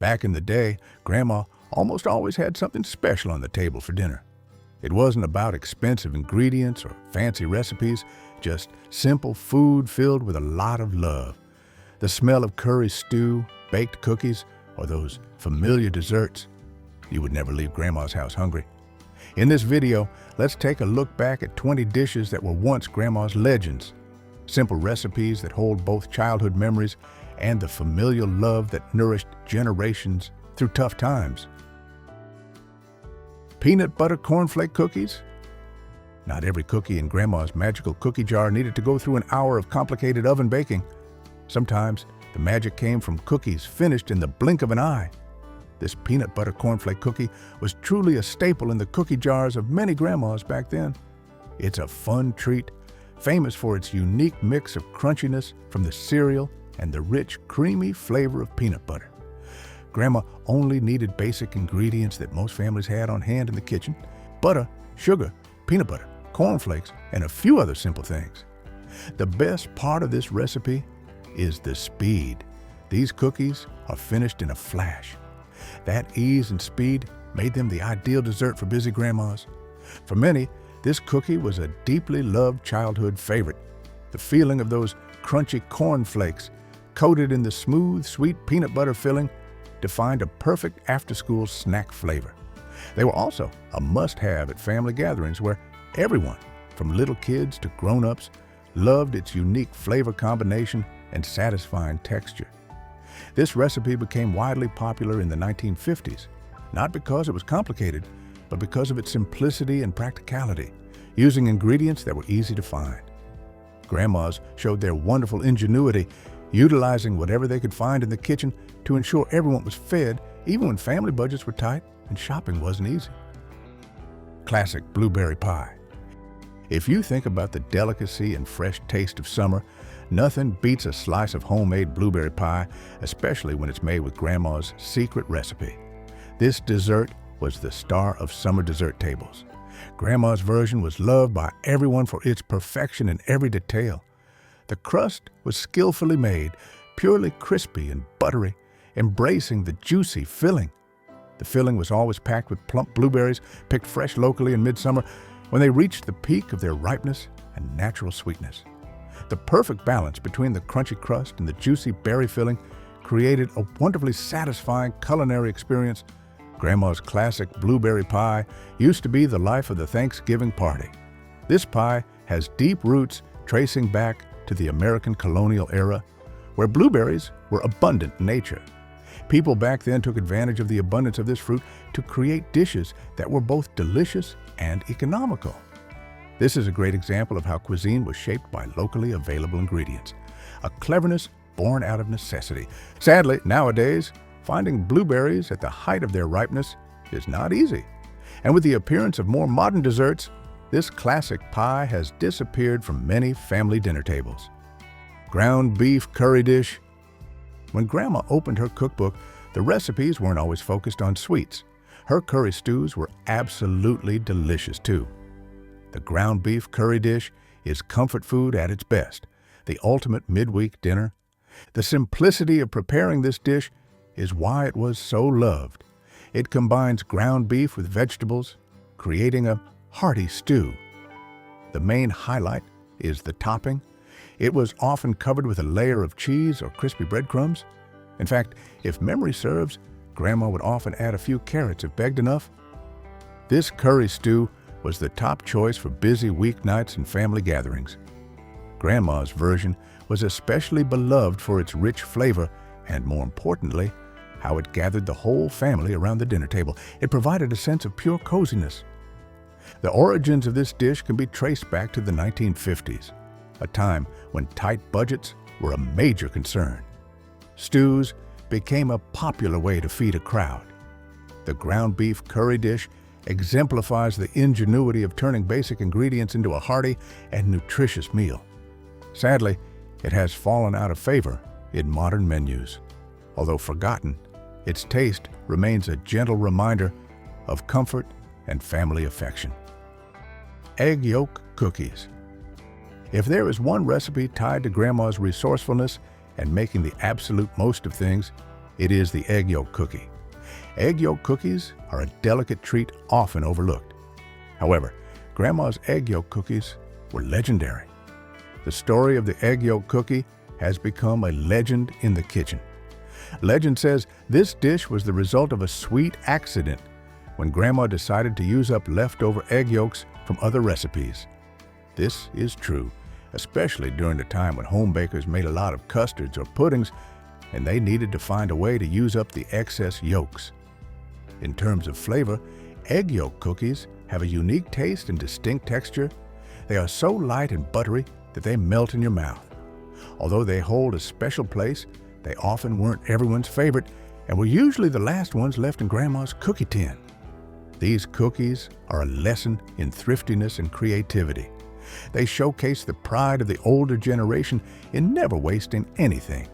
Back in the day, Grandma almost always had something special on the table for dinner. It wasn't about expensive ingredients or fancy recipes, just simple food filled with a lot of love. The smell of curry stew, baked cookies, or those familiar desserts. You would never leave Grandma's house hungry. In this video, let's take a look back at 20 dishes that were once Grandma's legends. Simple recipes that hold both childhood memories and the familial love that nourished generations through tough times. Peanut butter cornflake cookies? Not every cookie in Grandma's magical cookie jar needed to go through an hour of complicated oven baking. Sometimes the magic came from cookies finished in the blink of an eye. This peanut butter cornflake cookie was truly a staple in the cookie jars of many grandmas back then. It's a fun treat, famous for its unique mix of crunchiness from the cereal and the rich, creamy flavor of peanut butter. Grandma only needed basic ingredients that most families had on hand in the kitchen: butter, sugar, peanut butter, cornflakes, and a few other simple things. The best part of this recipe is the speed. These cookies are finished in a flash. That ease and speed made them the ideal dessert for busy grandmas. For many, this cookie was a deeply loved childhood favorite. The feeling of those crunchy cornflakes coated in the smooth, sweet peanut butter filling defined a perfect after-school snack flavor. They were also a must-have at family gatherings where everyone, from little kids to grown-ups, loved its unique flavor combination and satisfying texture. This recipe became widely popular in the 1950s, not because it was complicated, but because of its simplicity and practicality, using ingredients that were easy to find. Grandmas showed their wonderful ingenuity, utilizing whatever they could find in the kitchen to ensure everyone was fed, even when family budgets were tight and shopping wasn't easy. Classic blueberry pie. If you think about the delicacy and fresh taste of summer, nothing beats a slice of homemade blueberry pie, especially when it's made with Grandma's secret recipe. This dessert was the star of summer dessert tables. Grandma's version was loved by everyone for its perfection in every detail. The crust was skillfully made, purely crispy and buttery, embracing the juicy filling. The filling was always packed with plump blueberries picked fresh locally in midsummer when they reached the peak of their ripeness and natural sweetness. The perfect balance between the crunchy crust and the juicy berry filling created a wonderfully satisfying culinary experience. Grandma's classic blueberry pie used to be the life of the Thanksgiving party. This pie has deep roots tracing back to the American colonial era, where blueberries were abundant in nature. People back then took advantage of the abundance of this fruit to create dishes that were both delicious and economical. This is a great example of how cuisine was shaped by locally available ingredients, a cleverness born out of necessity. Sadly, nowadays, finding blueberries at the height of their ripeness is not easy. And with the appearance of more modern desserts, this classic pie has disappeared from many family dinner tables. Ground beef curry dish. When Grandma opened her cookbook, the recipes weren't always focused on sweets. Her curry stews were absolutely delicious too. The ground beef curry dish is comfort food at its best, the ultimate midweek dinner. The simplicity of preparing this dish is why it was so loved. It combines ground beef with vegetables, creating a hearty stew. The main highlight is the topping. It was often covered with a layer of cheese or crispy breadcrumbs. In fact, if memory serves, Grandma would often add a few carrots if begged enough. This curry stew was the top choice for busy weeknights and family gatherings. Grandma's version was especially beloved for its rich flavor and, more importantly, how it gathered the whole family around the dinner table. It provided a sense of pure coziness. The origins of this dish can be traced back to the 1950s, a time when tight budgets were a major concern. Stews became a popular way to feed a crowd. The ground beef curry dish exemplifies the ingenuity of turning basic ingredients into a hearty and nutritious meal. Sadly, it has fallen out of favor in modern menus. Although forgotten, its taste remains a gentle reminder of comfort and family affection. Egg yolk cookies. If there is one recipe tied to Grandma's resourcefulness and making the absolute most of things, It is the egg yolk cookie. Egg yolk cookies are a delicate treat often overlooked. However, Grandma's egg yolk cookies were legendary. The story of the egg yolk cookie has become a legend in the kitchen. Legend says this dish was the result of a sweet accident when Grandma decided to use up leftover egg yolks from other recipes. This is true, especially during the time when home bakers made a lot of custards or puddings and they needed to find a way to use up the excess yolks. In terms of flavor, egg yolk cookies have a unique taste and distinct texture. They are so light and buttery that they melt in your mouth. Although they hold a special place, they often weren't everyone's favorite and were usually the last ones left in Grandma's cookie tin. These cookies are a lesson in thriftiness and creativity. They showcase the pride of the older generation in never wasting anything.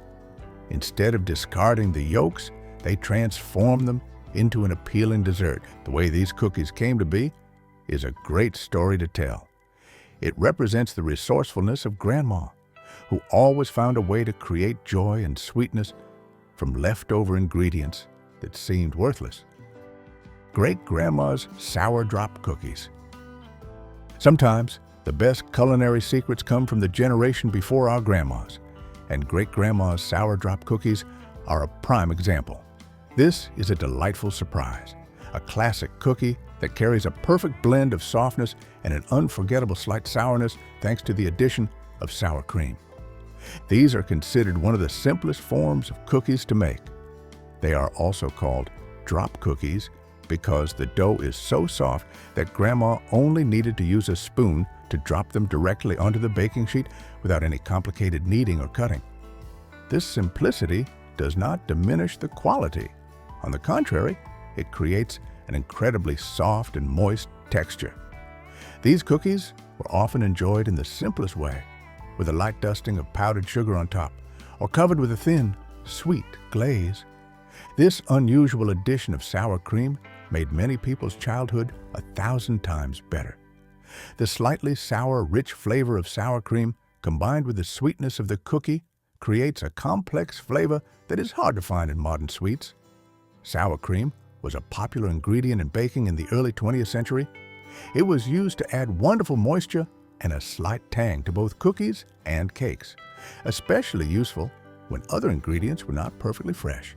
Instead of discarding the yolks, they transform them into an appealing dessert. The way these cookies came to be is a great story to tell. It represents the resourcefulness of Grandma, who always found a way to create joy and sweetness from leftover ingredients that seemed worthless. Great-Grandma's Sour Drop Cookies. Sometimes, the best culinary secrets come from the generation before our grandmas, and Great-Grandma's Sour Drop Cookies are a prime example. This is a delightful surprise, a classic cookie that carries a perfect blend of softness and an unforgettable slight sourness thanks to the addition of sour cream. These are considered one of the simplest forms of cookies to make. They are also called drop cookies because the dough is so soft that Grandma only needed to use a spoon to drop them directly onto the baking sheet without any complicated kneading or cutting. This simplicity does not diminish the quality. On the contrary, it creates an incredibly soft and moist texture. These cookies were often enjoyed in the simplest way, with a light dusting of powdered sugar on top, or covered with a thin, sweet glaze. This unusual addition of sour cream made many people's childhood 1,000 times better. The slightly sour, rich flavor of sour cream, combined with the sweetness of the cookie, creates a complex flavor that is hard to find in modern sweets. Sour cream was a popular ingredient in baking in the early 20th century. It was used to add wonderful moisture and a slight tang to both cookies and cakes, especially useful when other ingredients were not perfectly fresh.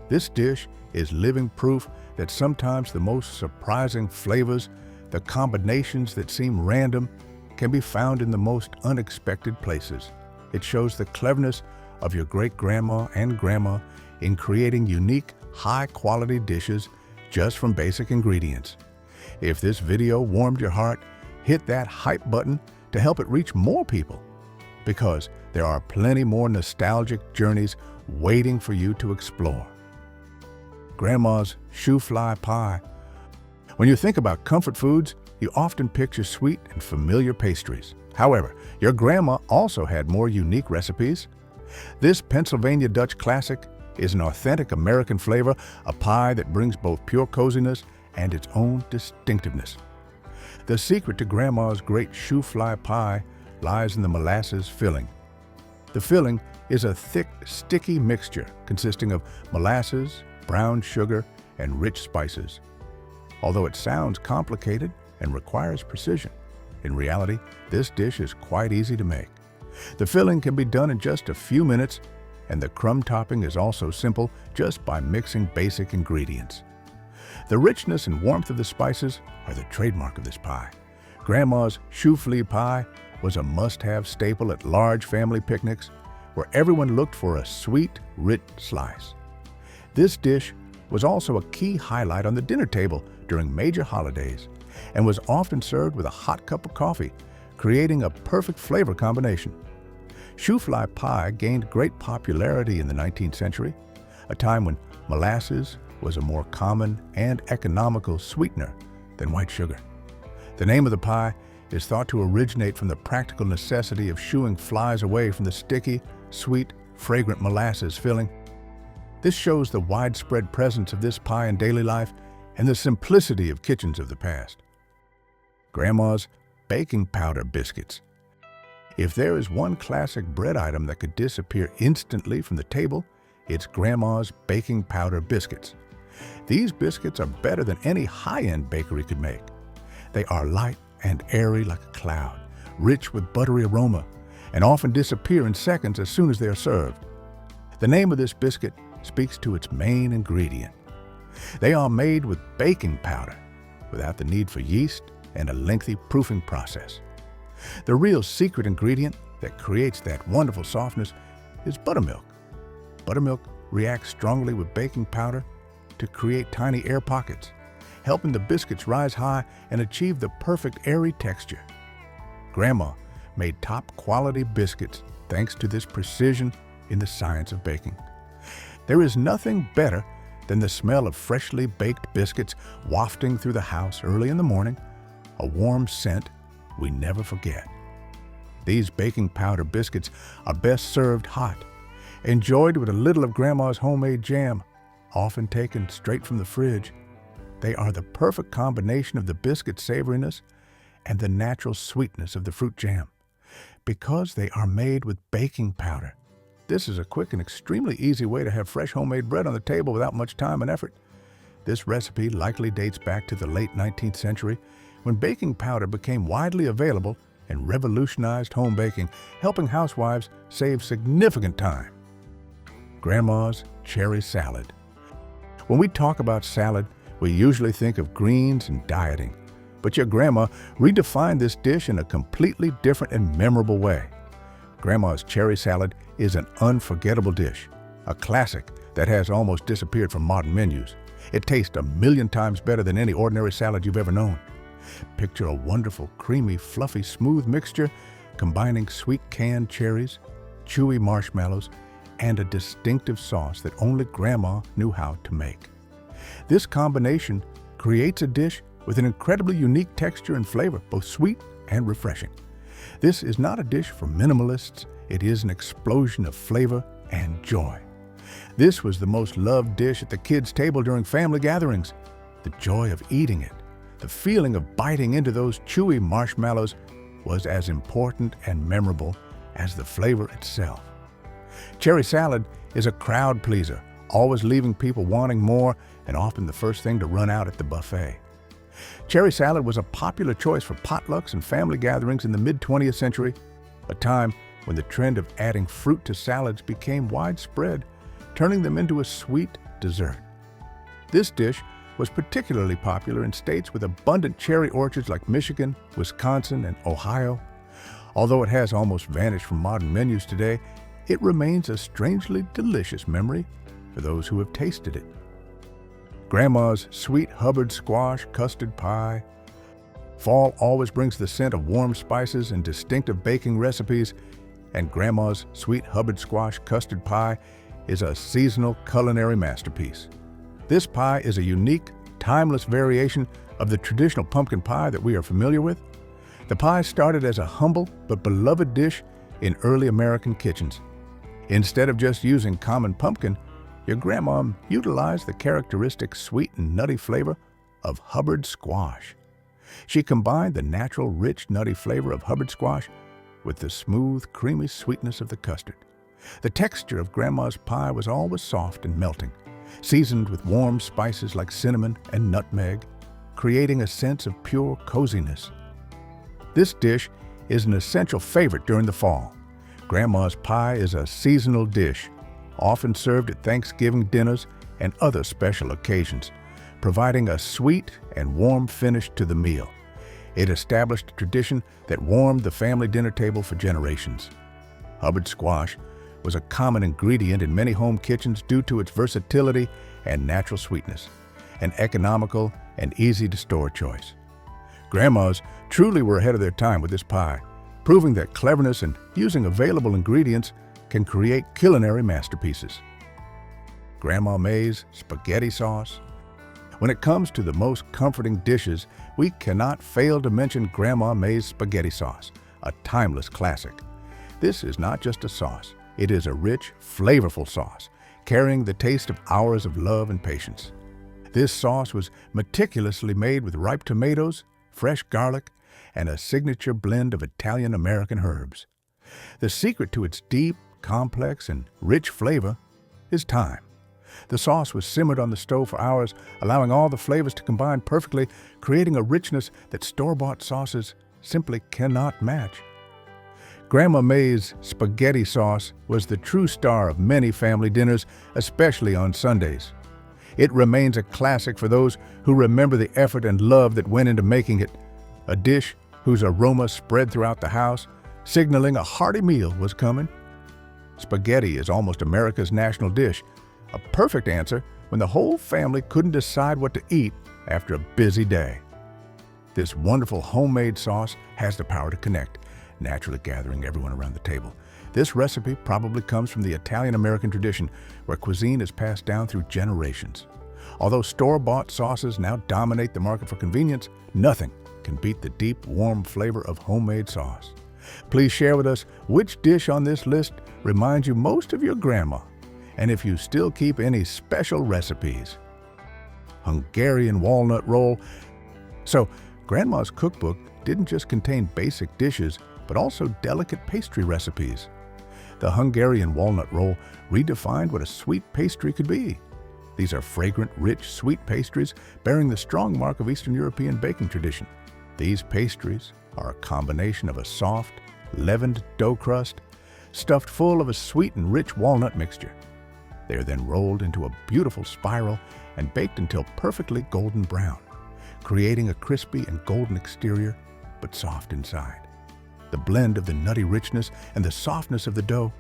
This dish is living proof that sometimes the most surprising flavors, the combinations that seem random, can be found in the most unexpected places. It shows the cleverness of your great-grandma and grandma in creating unique, high-quality dishes just from basic ingredients. If this video warmed your heart, hit that hype button to help it reach more people, because there are plenty more nostalgic journeys waiting for you to explore. Grandma's shoe fly pie. When you think about comfort foods, you often picture sweet and familiar pastries. However, your grandma also had more unique recipes. This Pennsylvania Dutch classic is an authentic American flavor, a pie that brings both pure coziness and its own distinctiveness. The secret to Grandma's great shoe fly pie lies in the molasses filling. The filling is a thick, sticky mixture consisting of molasses, brown sugar, and rich spices. Although it sounds complicated and requires precision, in reality, this dish is quite easy to make. The filling can be done in just a few minutes, and the crumb topping is also simple just by mixing basic ingredients. The richness and warmth of the spices are the trademark of this pie. Grandma's shoe fly pie was a must-have staple at large family picnics where everyone looked for a sweet, rich slice. This dish was also a key highlight on the dinner table during major holidays and was often served with a hot cup of coffee, creating a perfect flavor combination. Shoe fly pie gained great popularity in the 19th century, a time when molasses was a more common and economical sweetener than white sugar. The name of the pie is thought to originate from the practical necessity of shooing flies away from the sticky, sweet, fragrant molasses filling. This shows the widespread presence of this pie in daily life and the simplicity of kitchens of the past. Grandma's baking powder biscuits. If there is one classic bread item that could disappear instantly from the table, It's Grandma's baking powder biscuits. These biscuits are better than any high-end bakery could make. They are light and airy like a cloud, rich with buttery aroma, and often disappear in seconds as soon as they are served. The name of this biscuit speaks to its main ingredient. They are made with baking powder, without the need for yeast and a lengthy proofing process. The real secret ingredient that creates that wonderful softness is buttermilk. Buttermilk reacts strongly with baking powder to create tiny air pockets, helping the biscuits rise high and achieve the perfect airy texture. Grandma made top-quality biscuits thanks to this precision in the science of baking. There is nothing better than the smell of freshly baked biscuits wafting through the house early in the morning, a warm scent we never forget. These baking powder biscuits are best served hot, enjoyed with a little of Grandma's homemade jam, often taken straight from the fridge. They are the perfect combination of the biscuit savoriness and the natural sweetness of the fruit jam. Because they are made with baking powder, this is a quick and extremely easy way to have fresh homemade bread on the table without much time and effort. This recipe likely dates back to the late 19th century, when baking powder became widely available and revolutionized home baking, helping housewives save significant time. Grandma's cherry salad. When we talk about salad, we usually think of greens and dieting, but your grandma redefined this dish in a completely different and memorable way. Grandma's cherry salad is an unforgettable dish, a classic that has almost disappeared from modern menus. It tastes 1,000,000 times better than any ordinary salad you've ever known. Picture a wonderful, creamy, fluffy, smooth mixture combining sweet canned cherries, chewy marshmallows, and a distinctive sauce that only Grandma knew how to make. This combination creates a dish with an incredibly unique texture and flavor, both sweet and refreshing. This is not a dish for minimalists. It is an explosion of flavor and joy. This was the most loved dish at the kids' table during family gatherings. The joy of eating it, the feeling of biting into those chewy marshmallows was as important and memorable as the flavor itself. Cherry salad is a crowd pleaser, always leaving people wanting more and often the first thing to run out at the buffet. Cherry salad was a popular choice for potlucks and family gatherings in the mid-20th century, a time when the trend of adding fruit to salads became widespread, turning them into a sweet dessert. This dish was particularly popular in states with abundant cherry orchards like Michigan, Wisconsin, and Ohio. Although it has almost vanished from modern menus today, it remains a strangely delicious memory for those who have tasted it. Grandma's sweet Hubbard squash custard pie. Fall always brings the scent of warm spices and distinctive baking recipes, and Grandma's sweet Hubbard squash custard pie is a seasonal culinary masterpiece. This pie is a unique, timeless variation of the traditional pumpkin pie that we are familiar with. The pie started as a humble but beloved dish in early American kitchens. Instead of just using common pumpkin, your grandma utilized the characteristic sweet and nutty flavor of Hubbard squash. She combined the natural, rich, nutty flavor of Hubbard squash with the smooth, creamy sweetness of the custard. The texture of Grandma's pie was always soft and melting, seasoned with warm spices like cinnamon and nutmeg, creating a sense of pure coziness. This dish is an essential favorite during the fall. Grandma's pie is a seasonal dish, often served at Thanksgiving dinners and other special occasions, providing a sweet and warm finish to the meal. It established a tradition that warmed the family dinner table for generations. Hubbard squash was a common ingredient in many home kitchens due to its versatility and natural sweetness, an economical and easy-to-store choice. Grandmas truly were ahead of their time with this pie, proving that cleverness and using available ingredients can create culinary masterpieces. Grandma May's spaghetti sauce. When it comes to the most comforting dishes, we cannot fail to mention Grandma May's spaghetti sauce, a timeless classic. This is not just a sauce. It is a rich, flavorful sauce, carrying the taste of hours of love and patience. This sauce was meticulously made with ripe tomatoes, fresh garlic, and a signature blend of Italian-American herbs. The secret to its deep, complex, and rich flavor is time. The sauce was simmered on the stove for hours, allowing all the flavors to combine perfectly, creating a richness that store-bought sauces simply cannot match. Grandma May's spaghetti sauce was the true star of many family dinners, especially on Sundays. It remains a classic for those who remember the effort and love that went into making it, a dish whose aroma spread throughout the house, signaling a hearty meal was coming. Spaghetti is almost America's national dish, a perfect answer when the whole family couldn't decide what to eat after a busy day. This wonderful homemade sauce has the power to connect, naturally gathering everyone around the table. This recipe probably comes from the Italian-American tradition, where cuisine is passed down through generations. Although store-bought sauces now dominate the market for convenience, nothing can beat the deep, warm flavor of homemade sauce. Please share with us which dish on this list reminds you most of your grandma, and if you still keep any special recipes. Hungarian walnut roll. So, Grandma's cookbook didn't just contain basic dishes, but also delicate pastry recipes. The Hungarian walnut roll redefined what a sweet pastry could be. These are fragrant, rich, sweet pastries bearing the strong mark of Eastern European baking tradition. These pastries are a combination of a soft, leavened dough crust stuffed full of a sweet and rich walnut mixture. They are then rolled into a beautiful spiral and baked until perfectly golden brown, creating a crispy and golden exterior, but soft inside. The blend of the nutty richness and the softness of the dough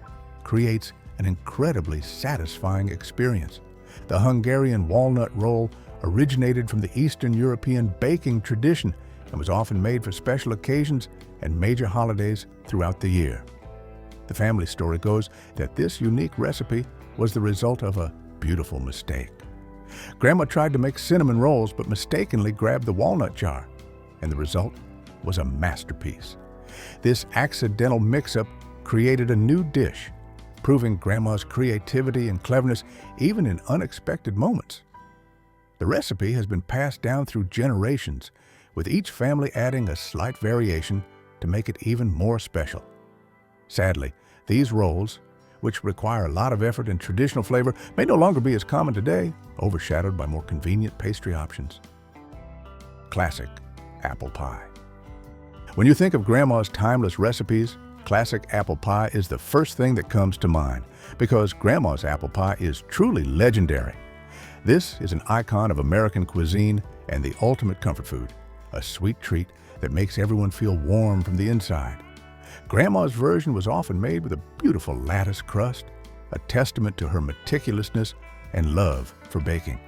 creates an incredibly satisfying experience. The Hungarian walnut roll originated from the Eastern European baking tradition and was often made for special occasions and major holidays throughout the year. The family story goes that this unique recipe was the result of a beautiful mistake. Grandma tried to make cinnamon rolls but mistakenly grabbed the walnut jar, and the result was a masterpiece. This accidental mix-up created a new dish, proving Grandma's creativity and cleverness even in unexpected moments. The recipe has been passed down through generations, with each family adding a slight variation to make it even more special. Sadly, these rolls, which require a lot of effort and traditional flavor, may no longer be as common today, overshadowed by more convenient pastry options. Classic apple pie. When you think of Grandma's timeless recipes, classic apple pie is the first thing that comes to mind, because Grandma's apple pie is truly legendary. This is an icon of American cuisine and the ultimate comfort food, a sweet treat that makes everyone feel warm from the inside. Grandma's version was often made with a beautiful lattice crust, a testament to her meticulousness and love for baking.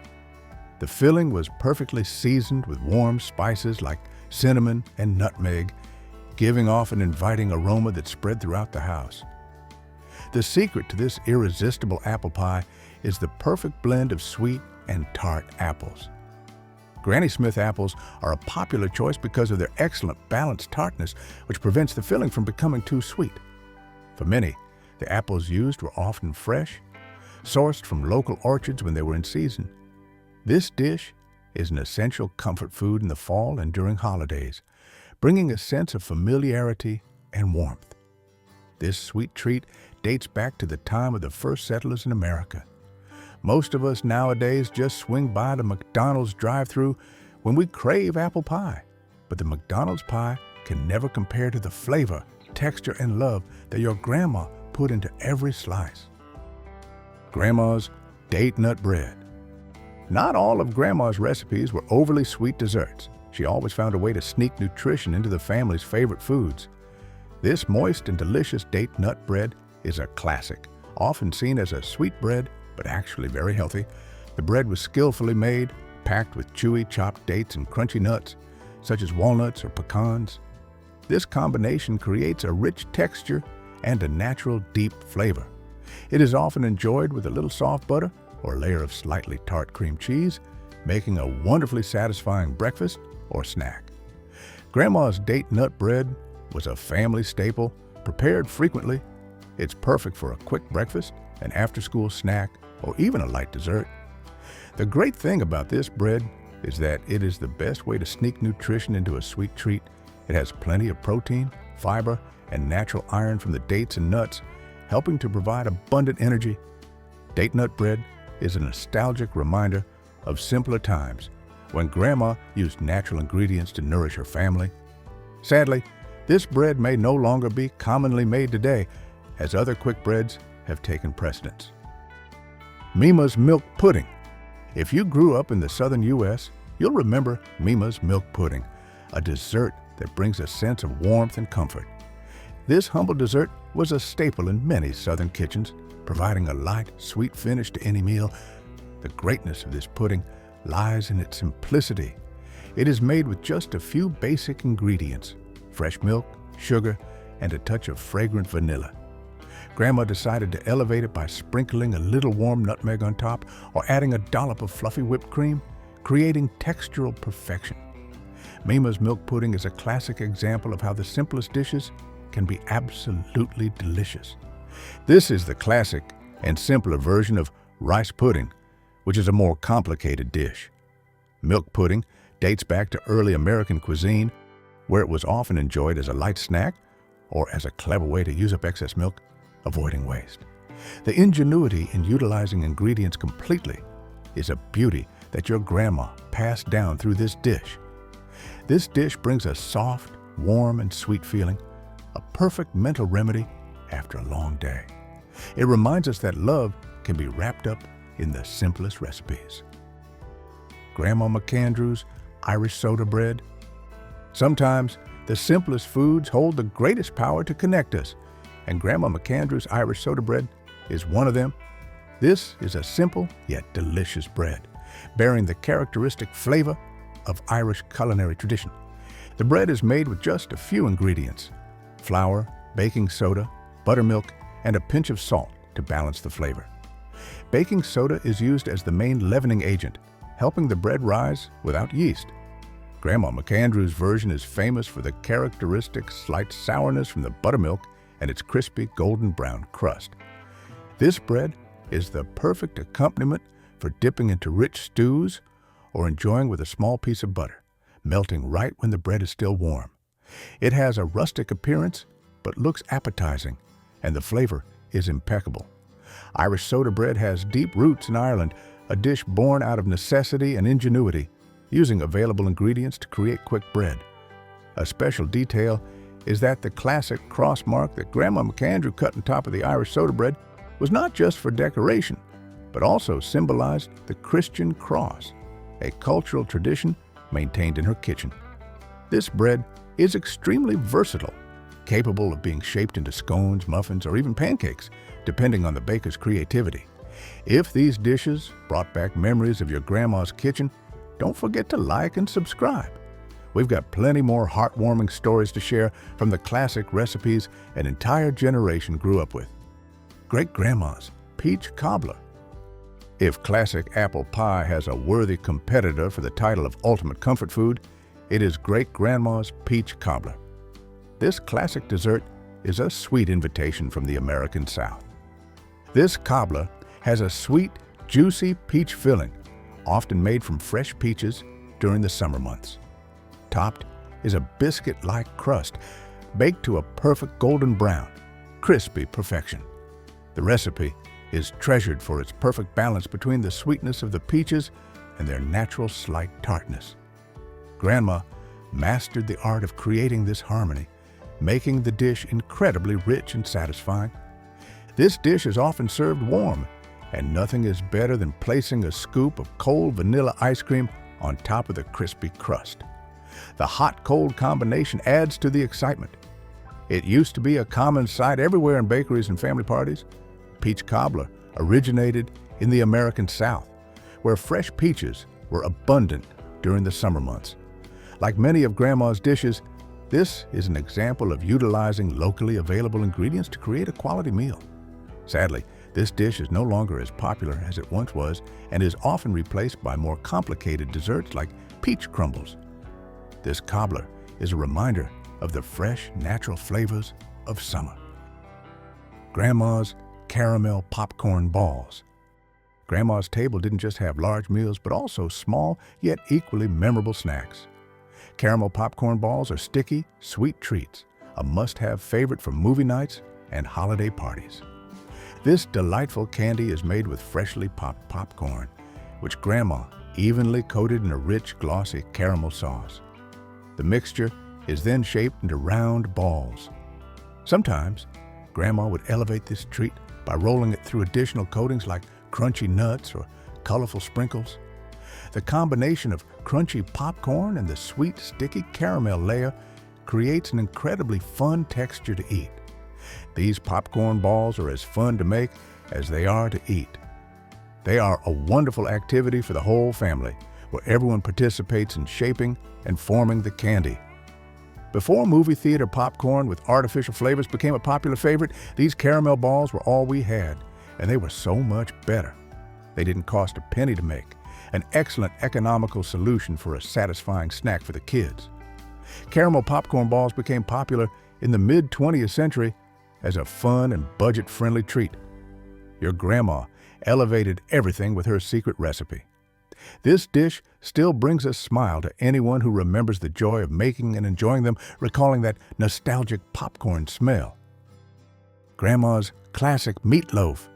The filling was perfectly seasoned with warm spices like cinnamon and nutmeg, giving off an inviting aroma that spread throughout the house. The secret to this irresistible apple pie is the perfect blend of sweet and tart apples. Granny Smith apples are a popular choice because of their excellent balanced tartness, which prevents the filling from becoming too sweet. For many, the apples used were often fresh, sourced from local orchards when they were in season. This dish is an essential comfort food in the fall and during holidays, bringing a sense of familiarity and warmth. This sweet treat dates back to the time of the first settlers in America. Most of us nowadays just swing by the McDonald's drive-thru when we crave apple pie, but the McDonald's pie can never compare to the flavor, texture, and love that your grandma put into every slice. Grandma's date nut bread. Not all of Grandma's recipes were overly sweet desserts. She always found a way to sneak nutrition into the family's favorite foods. This moist and delicious date nut bread is a classic, often seen as a sweet bread, but actually very healthy. The bread was skillfully made, packed with chewy chopped dates and crunchy nuts, such as walnuts or pecans. This combination creates a rich texture and a natural, deep flavor. It is often enjoyed with a little soft butter or a layer of slightly tart cream cheese, making a wonderfully satisfying breakfast or snack. Grandma's date nut bread was a family staple, prepared frequently. It's perfect for a quick breakfast, an after-school snack, or even a light dessert. The great thing about this bread is that it is the best way to sneak nutrition into a sweet treat. It has plenty of protein, fiber, and natural iron from the dates and nuts, helping to provide abundant energy. Date nut bread is a nostalgic reminder of simpler times when Grandma used natural ingredients to nourish her family. Sadly, this bread may no longer be commonly made today, as other quick breads have taken precedence. Mima's Milk Pudding. If you grew up in the southern U.S., you'll remember Mima's Milk Pudding, a dessert that brings a sense of warmth and comfort. This humble dessert was a staple in many southern kitchens, providing a light, sweet finish to any meal. The greatness of this pudding lies in its simplicity. It is made with just a few basic ingredients: fresh milk, sugar, and a touch of fragrant vanilla. Grandma decided to elevate it by sprinkling a little warm nutmeg on top or adding a dollop of fluffy whipped cream, creating textural perfection. Mima's Milk Pudding is a classic example of how the simplest dishes can be absolutely delicious. This is the classic and simpler version of rice pudding, which is a more complicated dish. Milk pudding dates back to early American cuisine, where it was often enjoyed as a light snack or as a clever way to use up excess milk, avoiding waste. The ingenuity in utilizing ingredients completely is a beauty that your grandma passed down through this dish. This dish brings a soft, warm, and sweet feeling, a perfect mental remedy after a long day. It reminds us that love can be wrapped up in the simplest recipes. Grandma McAndrew's Irish Soda Bread. Sometimes the simplest foods hold the greatest power to connect us, and Grandma McAndrew's Irish Soda Bread is one of them. This is a simple yet delicious bread, bearing the characteristic flavor of Irish culinary tradition. The bread is made with just a few ingredients: flour, baking soda, buttermilk, and a pinch of salt to balance the flavor. Baking soda is used as the main leavening agent, helping the bread rise without yeast. Grandma McAndrew's version is famous for the characteristic slight sourness from the buttermilk and its crispy golden brown crust. This bread is the perfect accompaniment for dipping into rich stews or enjoying with a small piece of butter, melting right when the bread is still warm. It has a rustic appearance, but looks appetizing, and the flavor is impeccable. Irish soda bread has deep roots in Ireland, a dish born out of necessity and ingenuity, using available ingredients to create quick bread. A special detail is that the classic cross mark that Grandma McAndrew cut on top of the Irish soda bread was not just for decoration, but also symbolized the Christian cross, a cultural tradition maintained in her kitchen. This bread is extremely versatile, capable of being shaped into scones, muffins, or even pancakes, depending on the baker's creativity. If these dishes brought back memories of your grandma's kitchen, don't forget to like and subscribe. We've got plenty more heartwarming stories to share from the classic recipes an entire generation grew up with. Great-grandma's peach cobbler. If classic apple pie has a worthy competitor for the title of ultimate comfort food, it is great-grandma's peach cobbler. This classic dessert is a sweet invitation from the American South. This cobbler has a sweet, juicy peach filling, often made from fresh peaches during the summer months. Topped is a biscuit-like crust, baked to a perfect golden brown, crispy perfection. The recipe is treasured for its perfect balance between the sweetness of the peaches and their natural slight tartness. Grandma mastered the art of creating this harmony, making the dish incredibly rich and satisfying. This dish is often served warm, and nothing is better than placing a scoop of cold vanilla ice cream on top of the crispy crust. The hot-cold combination adds to the excitement. It used to be a common sight everywhere in bakeries and family parties. Peach cobbler originated in the American South, where fresh peaches were abundant during the summer months. Like many of Grandma's dishes, this is an example of utilizing locally available ingredients to create a quality meal. Sadly, this dish is no longer as popular as it once was and is often replaced by more complicated desserts like peach crumbles. This cobbler is a reminder of the fresh, natural flavors of summer. Grandma's caramel popcorn balls. Grandma's table didn't just have large meals, but also small, yet equally memorable snacks. Caramel popcorn balls are sticky, sweet treats, a must-have favorite for movie nights and holiday parties. This delightful candy is made with freshly popped popcorn, which Grandma evenly coated in a rich, glossy caramel sauce. The mixture is then shaped into round balls. Sometimes, Grandma would elevate this treat by rolling it through additional coatings like crunchy nuts or colorful sprinkles. The combination of crunchy popcorn and the sweet, sticky caramel layer creates an incredibly fun texture to eat. These popcorn balls are as fun to make as they are to eat. They are a wonderful activity for the whole family, where everyone participates in shaping and forming the candy. Before movie theater popcorn with artificial flavors became a popular favorite, these caramel balls were all we had, and they were so much better. They didn't cost a penny to make, an excellent economical solution for a satisfying snack for the kids. Caramel popcorn balls became popular in the mid-20th century as a fun and budget-friendly treat. Your grandma elevated everything with her secret recipe. This dish still brings a smile to anyone who remembers the joy of making and enjoying them, recalling that nostalgic popcorn smell. Grandma's classic meatloaf.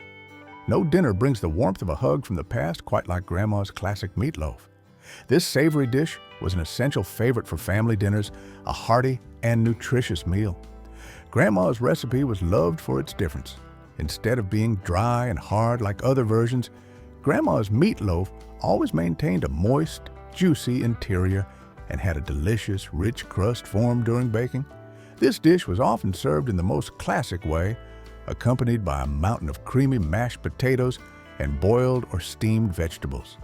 No dinner brings the warmth of a hug from the past quite like Grandma's classic meatloaf. This savory dish was an essential favorite for family dinners, a hearty and nutritious meal. Grandma's recipe was loved for its difference. Instead of being dry and hard like other versions, Grandma's meatloaf always maintained a moist, juicy interior and had a delicious, rich crust formed during baking. This dish was often served in the most classic way, accompanied by a mountain of creamy mashed potatoes and boiled or steamed vegetables.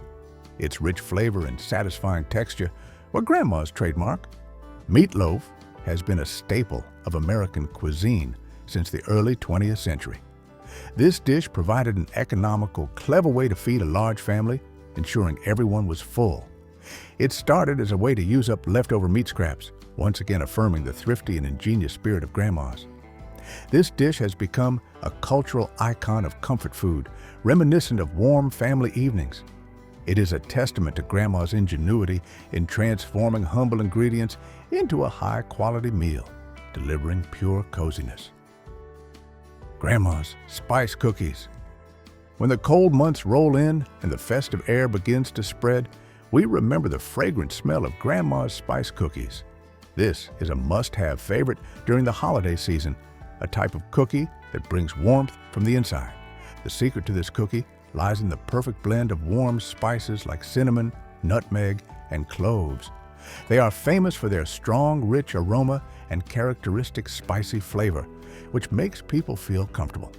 Its rich flavor and satisfying texture were Grandma's trademark. Meatloaf has been a staple of American cuisine since the early 20th century. This dish provided an economical, clever way to feed a large family, ensuring everyone was full. It started as a way to use up leftover meat scraps, once again affirming the thrifty and ingenious spirit of Grandma's. This dish has become a cultural icon of comfort food, reminiscent of warm family evenings. It is a testament to Grandma's ingenuity in transforming humble ingredients into a high-quality meal, delivering pure coziness. Grandma's spice cookies. When the cold months roll in and the festive air begins to spread, we remember the fragrant smell of Grandma's spice cookies. This is a must-have favorite during the holiday season, a type of cookie that brings warmth from the inside. The secret to this cookie lies in the perfect blend of warm spices like cinnamon, nutmeg, and cloves. They are famous for their strong, rich aroma and characteristic spicy flavor, which makes people feel comfortable.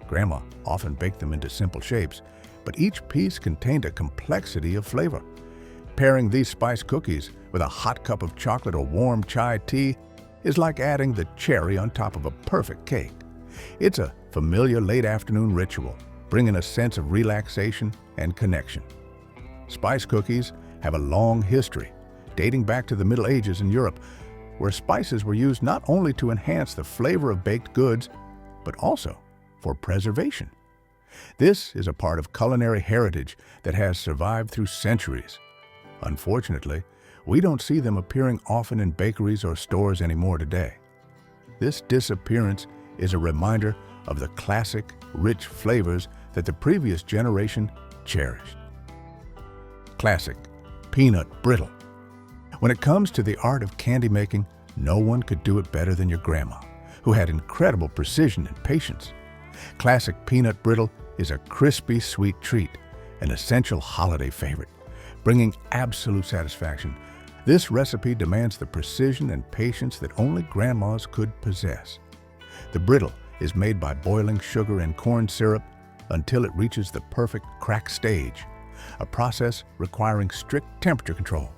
Grandma often baked them into simple shapes, but each piece contained a complexity of flavor. Pairing these spice cookies with a hot cup of chocolate or warm chai tea is like adding the cherry on top of a perfect cake. It's a familiar late afternoon ritual, bringing a sense of relaxation and connection. Spice cookies have a long history, dating back to the Middle Ages in Europe, where spices were used not only to enhance the flavor of baked goods, but also for preservation. This is a part of culinary heritage that has survived through centuries. Unfortunately, we don't see them appearing often in bakeries or stores anymore today. This disappearance is a reminder of the classic, rich flavors that the previous generation cherished. Classic peanut brittle. When it comes to the art of candy making, no one could do it better than your grandma, who had incredible precision and patience. Classic peanut brittle is a crispy, sweet treat, an essential holiday favorite, bringing absolute satisfaction. This recipe demands the precision and patience that only grandmas could possess. The brittle is made by boiling sugar and corn syrup until it reaches the perfect crack stage, a process requiring strict temperature control.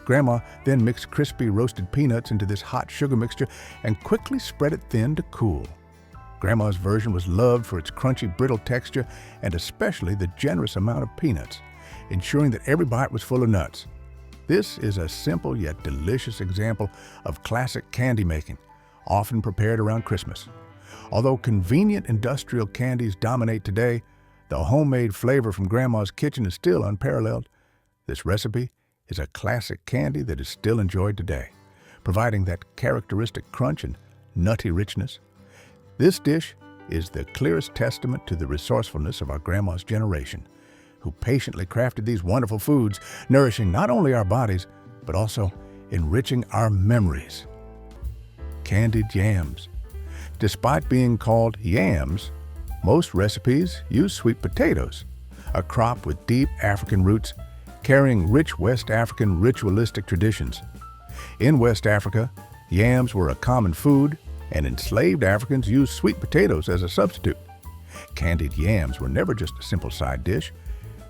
Grandma then mixed crispy roasted peanuts into this hot sugar mixture and quickly spread it thin to cool. Grandma's version was loved for its crunchy, brittle texture and especially the generous amount of peanuts, ensuring that every bite was full of nuts. This is a simple yet delicious example of classic candy making, often prepared around Christmas. Although convenient industrial candies dominate today, the homemade flavor from Grandma's kitchen is still unparalleled. This recipe is a classic candy that is still enjoyed today, providing that characteristic crunch and nutty richness. This dish is the clearest testament to the resourcefulness of our grandma's generation, who patiently crafted these wonderful foods, nourishing not only our bodies, but also enriching our memories. Candied yams. Despite being called yams, most recipes use sweet potatoes, a crop with deep African roots, carrying rich West African ritualistic traditions. In West Africa, yams were a common food, and enslaved Africans used sweet potatoes as a substitute. Candied yams were never just a simple side dish.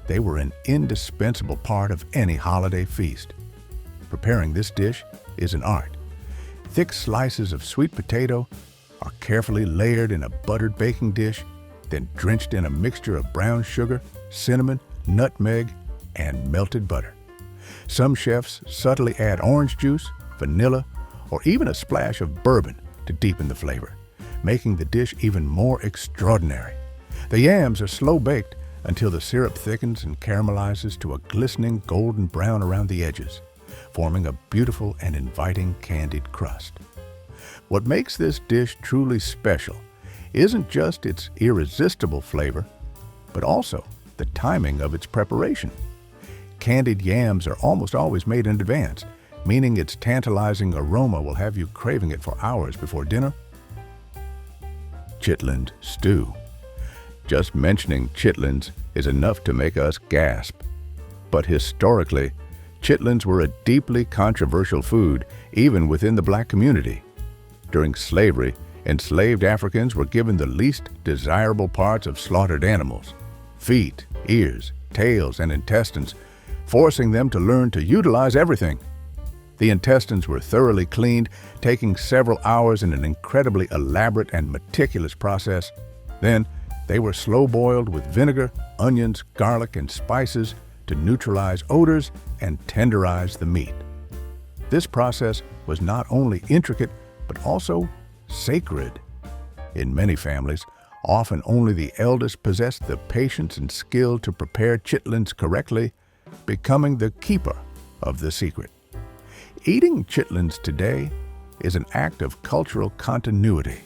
They were an indispensable part of any holiday feast. Preparing this dish is an art. Thick slices of sweet potato are carefully layered in a buttered baking dish, then drenched in a mixture of brown sugar, cinnamon, nutmeg, and melted butter. Some chefs subtly add orange juice, vanilla, or even a splash of bourbon to deepen the flavor, making the dish even more extraordinary. The yams are slow baked until the syrup thickens and caramelizes to a glistening golden brown around the edges, forming a beautiful and inviting candied crust. What makes this dish truly special isn't just its irresistible flavor, but also the timing of its preparation. Candied yams are almost always made in advance, meaning its tantalizing aroma will have you craving it for hours before dinner. Chitlin stew. Just mentioning chitlins is enough to make us gasp. But historically, chitlins were a deeply controversial food, even within the black community. During slavery, enslaved Africans were given the least desirable parts of slaughtered animals: feet, ears, tails, and intestines, forcing them to learn to utilize everything. The intestines were thoroughly cleaned, taking several hours in an incredibly elaborate and meticulous process. Then, they were slow-boiled with vinegar, onions, garlic, and spices to neutralize odors and tenderize the meat. This process was not only intricate, but also sacred. In many families, often only the eldest possessed the patience and skill to prepare chitlins correctly, becoming the keeper of the secret. Eating chitlins today is an act of cultural continuity,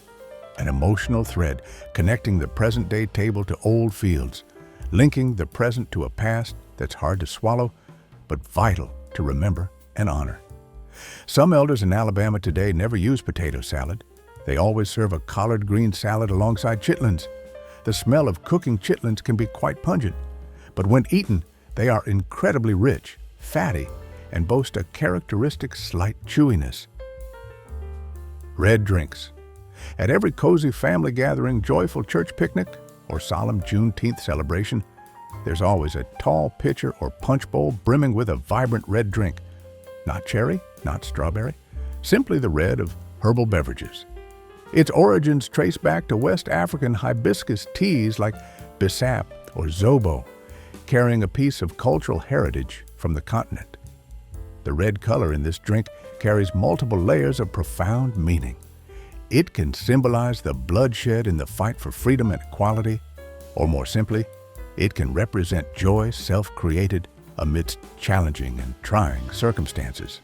an emotional thread connecting the present-day table to old fields, linking the present to a past that's hard to swallow, but vital to remember and honor. Some elders in Alabama today never use potato salad. They always serve a collard green salad alongside chitlins. The smell of cooking chitlins can be quite pungent, but when eaten, they are incredibly rich, fatty, and boast a characteristic slight chewiness. Red drinks. At every cozy family gathering, joyful church picnic, or solemn Juneteenth celebration, there's always a tall pitcher or punch bowl brimming with a vibrant red drink. Not cherry, not strawberry, simply the red of herbal beverages. Its origins trace back to West African hibiscus teas like Bissap or Zobo, carrying a piece of cultural heritage from the continent. The red color in this drink carries multiple layers of profound meaning. It can symbolize the bloodshed in the fight for freedom and equality, or more simply, it can represent joy self-created amidst challenging and trying circumstances.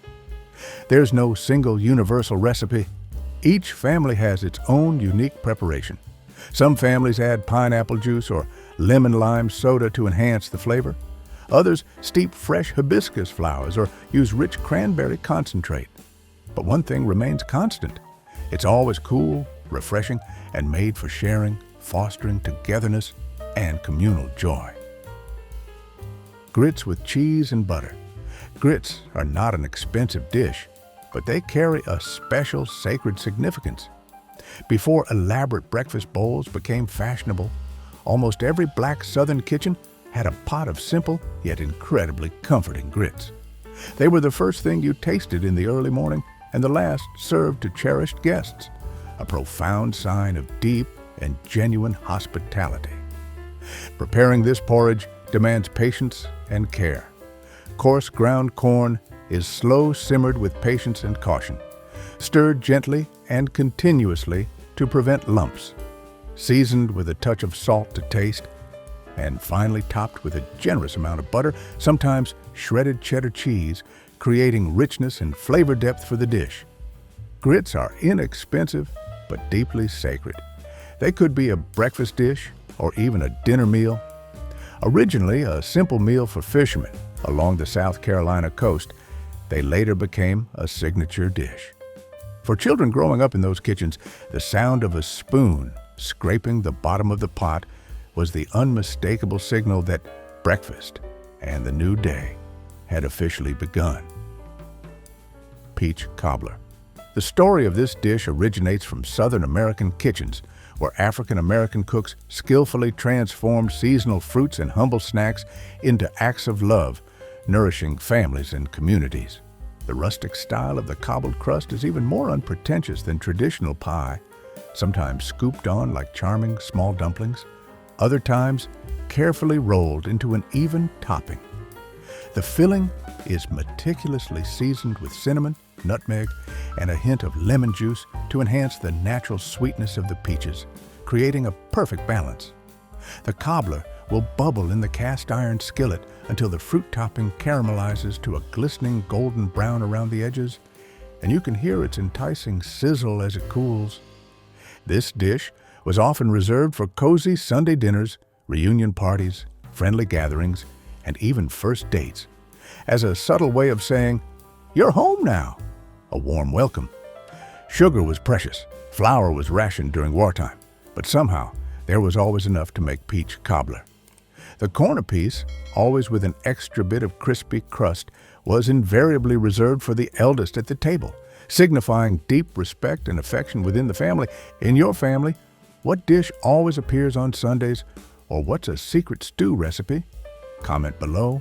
There's no single universal recipe. Each family has its own unique preparation. Some families add pineapple juice or lemon-lime soda to enhance the flavor. Others steep fresh hibiscus flowers or use rich cranberry concentrate. But one thing remains constant. It's always cool, refreshing, and made for sharing, fostering togetherness and communal joy. Grits with cheese and butter. Grits are not an expensive dish, but they carry a special sacred significance. Before elaborate breakfast bowls became fashionable, almost every black Southern kitchen had a pot of simple yet incredibly comforting grits. They were the first thing you tasted in the early morning and the last served to cherished guests, a profound sign of deep and genuine hospitality. Preparing this porridge demands patience and care. Coarse ground corn is slow simmered with patience and caution, stirred gently and continuously to prevent lumps, seasoned with a touch of salt to taste, and finally topped with a generous amount of butter, sometimes shredded cheddar cheese, creating richness and flavor depth for the dish. Grits are inexpensive but deeply sacred. They could be a breakfast dish or even a dinner meal. Originally a simple meal for fishermen along the South Carolina coast, they later became a signature dish. For children growing up in those kitchens, the sound of a spoon scraping the bottom of the pot was the unmistakable signal that breakfast and the new day had officially begun. Peach cobbler. The story of this dish originates from Southern American kitchens, where African American cooks skillfully transformed seasonal fruits and humble snacks into acts of love, nourishing families and communities. The rustic style of the cobbled crust is even more unpretentious than traditional pie, sometimes scooped on like charming small dumplings, other times carefully rolled into an even topping. The filling is meticulously seasoned with cinnamon, nutmeg, and a hint of lemon juice to enhance the natural sweetness of the peaches, creating a perfect balance. The cobbler will bubble in the cast iron skillet until the fruit topping caramelizes to a glistening golden brown around the edges, and you can hear its enticing sizzle as it cools. This dish was often reserved for cozy Sunday dinners, reunion parties, friendly gatherings, and even first dates, as a subtle way of saying, "You're home now," a warm welcome. Sugar was precious, flour was rationed during wartime, but somehow there was always enough to make peach cobbler. The corner piece, always with an extra bit of crispy crust, was invariably reserved for the eldest at the table, signifying deep respect and affection within the family. In your family, what dish always appears on Sundays, or what's a secret stew recipe? Comment below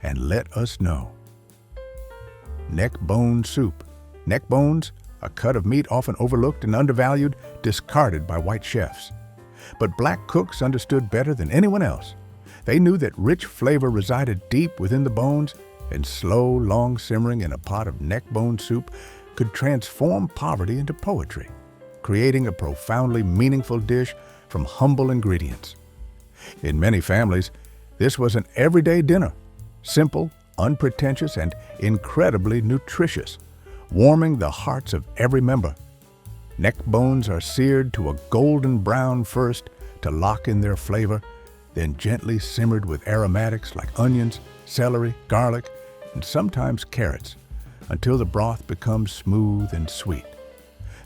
and let us know. Neck bone soup. Neck bones, a cut of meat often overlooked and undervalued, discarded by white chefs. But black cooks understood better than anyone else. They knew that rich flavor resided deep within the bones, and slow, long simmering in a pot of neck bone soup could transform poverty into poetry, creating a profoundly meaningful dish from humble ingredients. In many families, this was an everyday dinner, simple, unpretentious, and incredibly nutritious, warming the hearts of every member. Neck bones are seared to a golden brown first to lock in their flavor, then gently simmered with aromatics like onions, celery, garlic, and sometimes carrots, until the broth becomes smooth and sweet.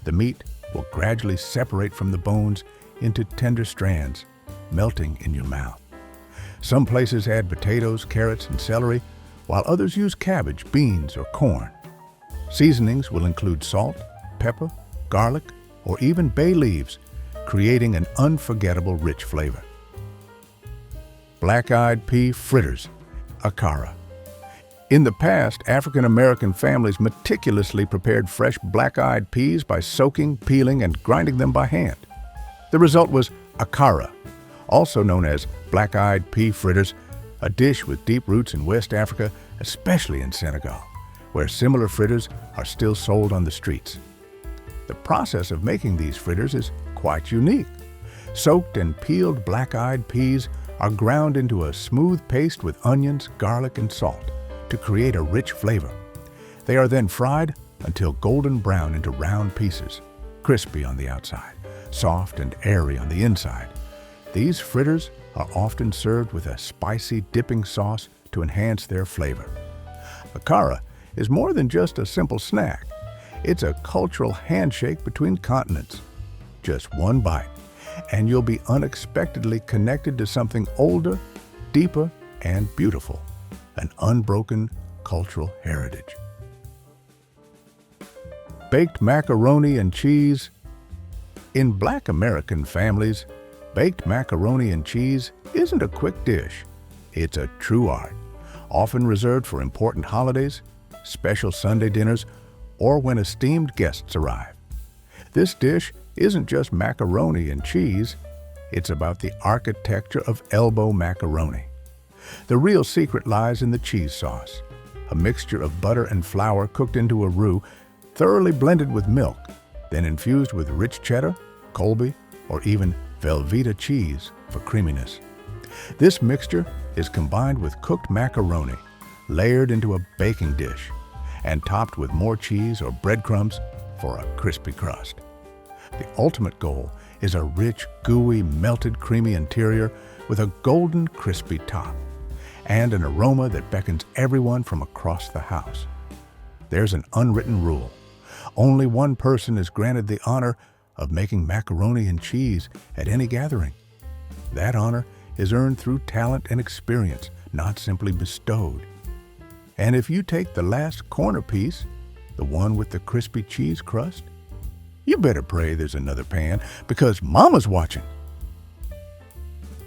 The meat will gradually separate from the bones into tender strands, melting in your mouth. Some places add potatoes, carrots, and celery, while others use cabbage, beans, or corn. Seasonings will include salt, pepper, garlic, or even bay leaves, creating an unforgettable rich flavor. Black-eyed pea fritters, akara. In the past, African American families meticulously prepared fresh black-eyed peas by soaking, peeling, and grinding them by hand. The result was akara, also known as black-eyed pea fritters, a dish with deep roots in West Africa, especially in Senegal, where similar fritters are still sold on the streets. The process of making these fritters is quite unique. Soaked and peeled black-eyed peas are ground into a smooth paste with onions, garlic, and salt to create a rich flavor. They are then fried until golden brown into round pieces, crispy on the outside, soft and airy on the inside. These fritters are often served with a spicy dipping sauce to enhance their flavor. Akara is more than just a simple snack. It's a cultural handshake between continents. Just one bite, and you'll be unexpectedly connected to something older, deeper, and beautiful, an unbroken cultural heritage. Baked macaroni and cheese. In Black American families, baked macaroni and cheese isn't a quick dish. It's a true art, often reserved for important holidays, special Sunday dinners, or when esteemed guests arrive. This dish isn't just macaroni and cheese, it's about the architecture of elbow macaroni. The real secret lies in the cheese sauce, a mixture of butter and flour cooked into a roux, thoroughly blended with milk, then infused with rich cheddar, Colby, or even Velveeta cheese for creaminess. This mixture is combined with cooked macaroni, layered into a baking dish, and topped with more cheese or breadcrumbs for a crispy crust. The ultimate goal is a rich, gooey, melted, creamy interior with a golden, crispy top, and an aroma that beckons everyone from across the house. There's an unwritten rule. Only one person is granted the honor of making macaroni and cheese at any gathering. That honor is earned through talent and experience, not simply bestowed. And if you take the last corner piece, the one with the crispy cheese crust, you better pray there's another pan, because Mama's watching.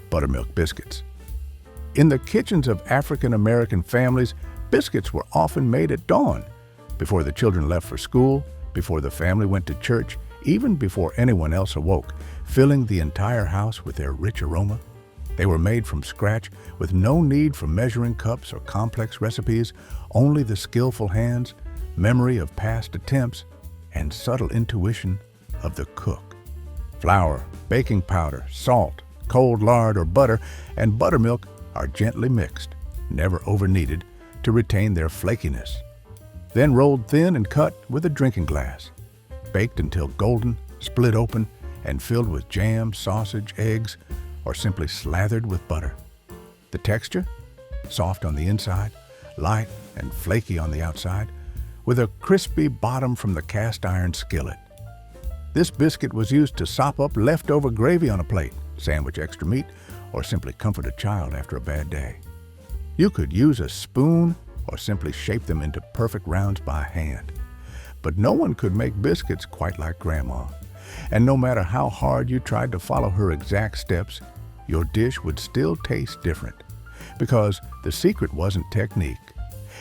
Buttermilk biscuits. In the kitchens of African American families, biscuits were often made at dawn, before the children left for school, before the family went to church, even before anyone else awoke, filling the entire house with their rich aroma. They were made from scratch, with no need for measuring cups or complex recipes, only the skillful hands, memory of past attempts, and subtle intuition of the cook. Flour, baking powder, salt, cold lard or butter, and buttermilk are gently mixed, never over-kneaded, to retain their flakiness. Then rolled thin and cut with a drinking glass. Baked until golden, split open, and filled with jam, sausage, eggs, or simply slathered with butter. The texture? Soft on the inside, light and flaky on the outside, with a crispy bottom from the cast iron skillet. This biscuit was used to sop up leftover gravy on a plate, sandwich extra meat, or simply comfort a child after a bad day. You could use a spoon or simply shape them into perfect rounds by hand. But no one could make biscuits quite like Grandma. And no matter how hard you tried to follow her exact steps, your dish would still taste different. Because the secret wasn't technique.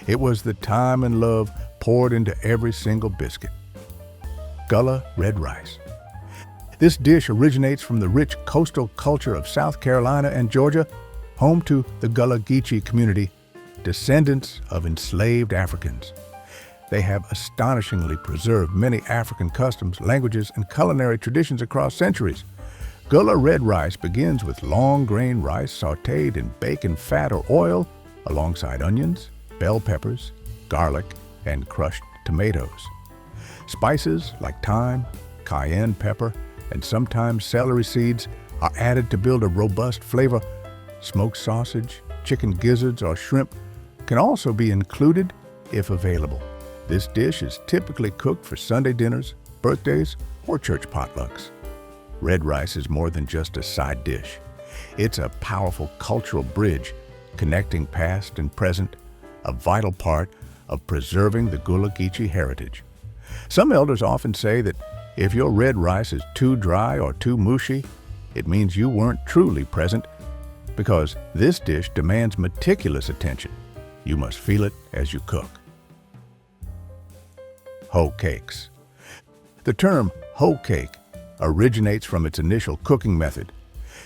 It was the time and love poured into every single biscuit. Gullah red rice. This dish originates from the rich coastal culture of South Carolina and Georgia, home to the Gullah Geechee community, descendants of enslaved Africans. They have astonishingly preserved many African customs, languages, and culinary traditions across centuries. Gullah red rice begins with long-grain rice sautéed in bacon fat or oil, alongside onions, bell peppers, garlic, and crushed tomatoes. Spices like thyme, cayenne pepper, and sometimes celery seeds are added to build a robust flavor. Smoked sausage, chicken gizzards, or shrimp can also be included if available. This dish is typically cooked for Sunday dinners, birthdays, or church potlucks. Red rice is more than just a side dish. It's a powerful cultural bridge connecting past and present, a vital part of preserving the Gullah Geechee heritage. Some elders often say that if your red rice is too dry or too mushy, it means you weren't truly present, because this dish demands meticulous attention. You must feel it as you cook. Hoe cakes. The term hoe cake originates from its initial cooking method.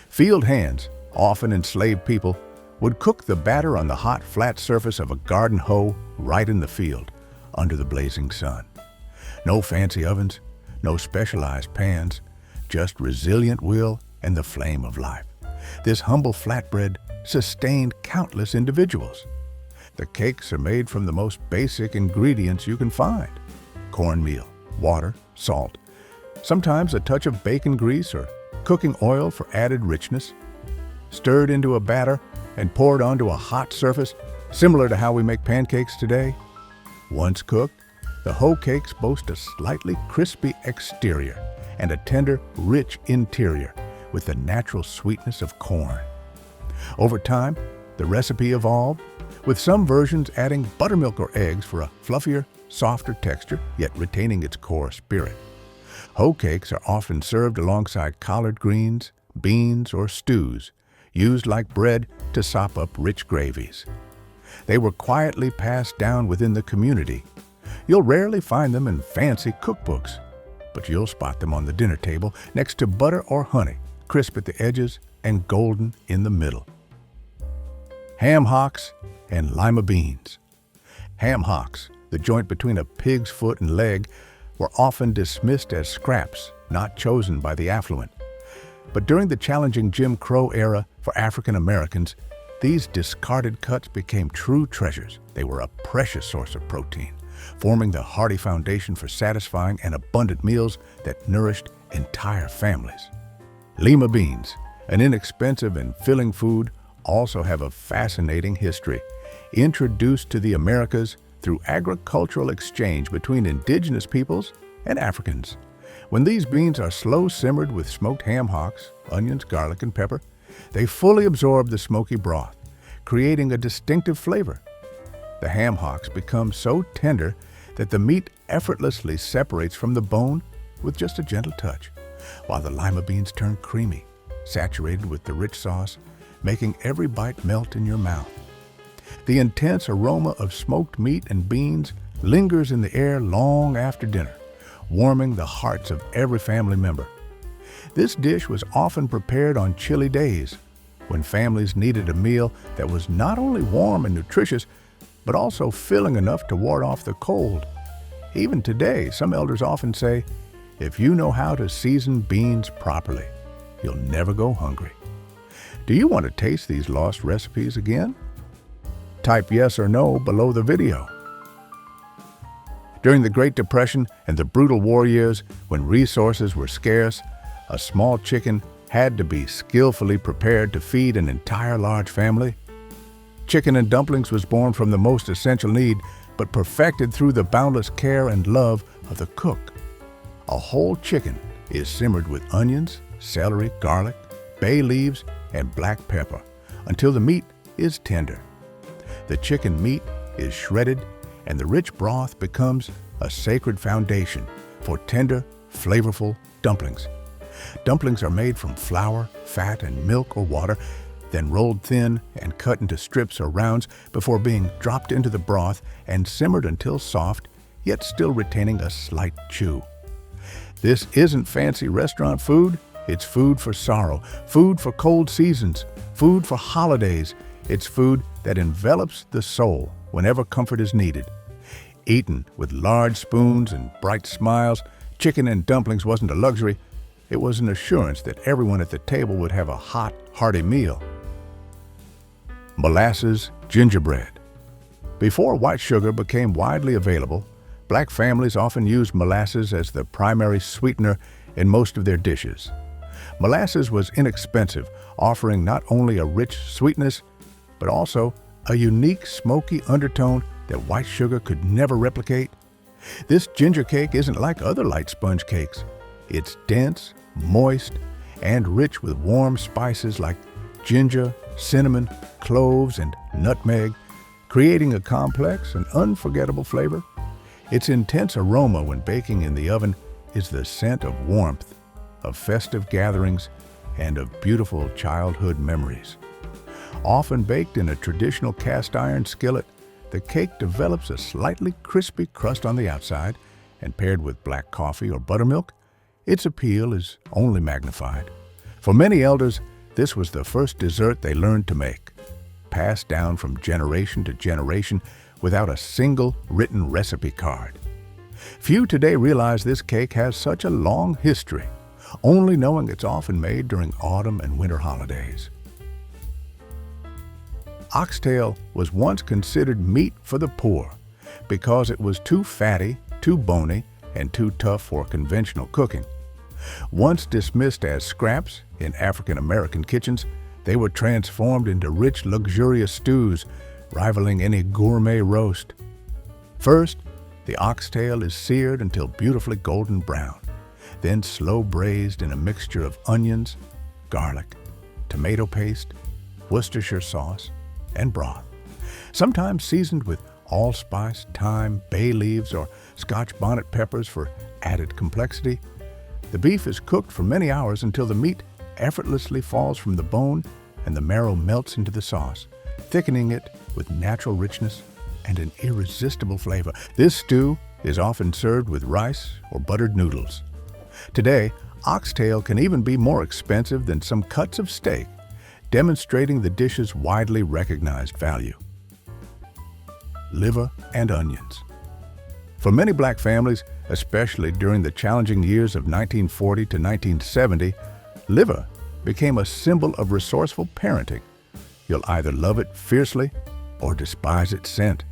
Field hands, often enslaved people, would cook the batter on the hot, flat surface of a garden hoe right in the field, under the blazing sun. No fancy ovens, no specialized pans, just resilient will and the flame of life. This humble flatbread sustained countless individuals. The cakes are made from the most basic ingredients you can find: cornmeal, water, salt, sometimes a touch of bacon grease or cooking oil for added richness, stirred into a batter and poured onto a hot surface, similar to how we make pancakes today. Once cooked, the hoe cakes boast a slightly crispy exterior and a tender, rich interior with the natural sweetness of corn. Over time, the recipe evolved, with some versions adding buttermilk or eggs for a fluffier, softer texture, yet retaining its core spirit. Hoe cakes are often served alongside collard greens, beans, or stews, used like bread to sop up rich gravies. They were quietly passed down within the community. You'll rarely find them in fancy cookbooks, but you'll spot them on the dinner table next to butter or honey, crisp at the edges and golden in the middle. Ham hocks and lima beans. Ham hocks, the joint between a pig's foot and leg, were often dismissed as scraps, not chosen by the affluent. But during the challenging Jim Crow era for African Americans, these discarded cuts became true treasures. They were a precious source of protein, forming the hearty foundation for satisfying and abundant meals that nourished entire families. Lima beans, an inexpensive and filling food, also have a fascinating history. Introduced to the Americas through agricultural exchange between indigenous peoples and Africans. When these beans are slow simmered with smoked ham hocks, onions, garlic, and pepper, they fully absorb the smoky broth, creating a distinctive flavor. The ham hocks become so tender that the meat effortlessly separates from the bone with just a gentle touch, while the lima beans turn creamy, saturated with the rich sauce, making every bite melt in your mouth. The intense aroma of smoked meat and beans lingers in the air long after dinner, warming the hearts of every family member. This dish was often prepared on chilly days, when families needed a meal that was not only warm and nutritious, but also filling enough to ward off the cold. Even today, some elders often say, if you know how to season beans properly, you'll never go hungry. Do you want to taste these lost recipes again? Type yes or no below the video. During the Great Depression and the brutal war years, when resources were scarce, a small chicken had to be skillfully prepared to feed an entire large family. Chicken and dumplings was born from the most essential need, but perfected through the boundless care and love of the cook. A whole chicken is simmered with onions, celery, garlic, bay leaves, and black pepper until the meat is tender. The chicken meat is shredded, and the rich broth becomes a sacred foundation for tender, flavorful dumplings. Dumplings are made from flour, fat, and milk or water, then rolled thin and cut into strips or rounds before being dropped into the broth and simmered until soft, yet still retaining a slight chew. This isn't fancy restaurant food. It's food for sorrow, food for cold seasons, food for holidays. It's food that envelops the soul whenever comfort is needed. Eaten with large spoons and bright smiles, chicken and dumplings wasn't a luxury. It was an assurance that everyone at the table would have a hot, hearty meal. Molasses gingerbread. Before white sugar became widely available, Black families often used molasses as the primary sweetener in most of their dishes. Molasses was inexpensive, offering not only a rich sweetness, but also a unique smoky undertone that white sugar could never replicate. This ginger cake isn't like other light sponge cakes. It's dense, moist, and rich with warm spices like ginger, cinnamon, cloves, and nutmeg, creating a complex and unforgettable flavor. Its intense aroma when baking in the oven is the scent of warmth, of festive gatherings, and of beautiful childhood memories. Often baked in a traditional cast iron skillet, the cake develops a slightly crispy crust on the outside, and paired with black coffee or buttermilk, its appeal is only magnified. For many elders, this was the first dessert they learned to make, passed down from generation to generation without a single written recipe card. Few today realize this cake has such a long history, only knowing it's often made during autumn and winter holidays. Oxtail was once considered meat for the poor because it was too fatty, too bony, and too tough for conventional cooking. Once dismissed as scraps in African American kitchens, they were transformed into rich, luxurious stews, rivaling any gourmet roast. First, the oxtail is seared until beautifully golden brown, then slow braised in a mixture of onions, garlic, tomato paste, Worcestershire sauce, and broth, sometimes seasoned with allspice, thyme, bay leaves, or Scotch bonnet peppers for added complexity. The beef is cooked for many hours until the meat effortlessly falls from the bone and the marrow melts into the sauce, thickening it with natural richness and an irresistible flavor. This stew is often served with rice or buttered noodles. Today, oxtail can even be more expensive than some cuts of steak, demonstrating the dish's widely recognized value. Liver and onions. For many Black families, especially during the challenging years of 1940 to 1970, liver became a symbol of resourceful parenting. You'll either love it fiercely or despise its scent.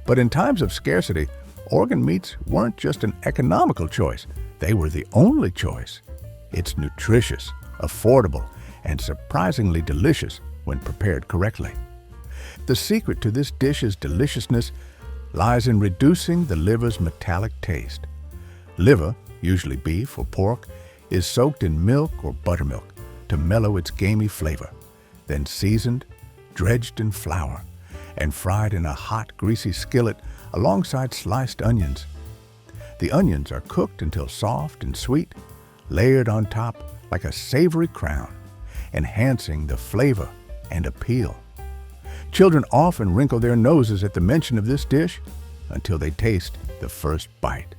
But in times of scarcity, organ meats weren't just an economical choice. They were the only choice. It's nutritious, affordable, and surprisingly delicious when prepared correctly. The secret to this dish's deliciousness lies in reducing the liver's metallic taste. Liver, usually beef or pork, is soaked in milk or buttermilk to mellow its gamey flavor, then seasoned, dredged in flour, and fried in a hot, greasy skillet alongside sliced onions. The onions are cooked until soft and sweet, layered on top like a savory crown, enhancing the flavor and appeal. Children often wrinkle their noses at the mention of this dish until they taste the first bite.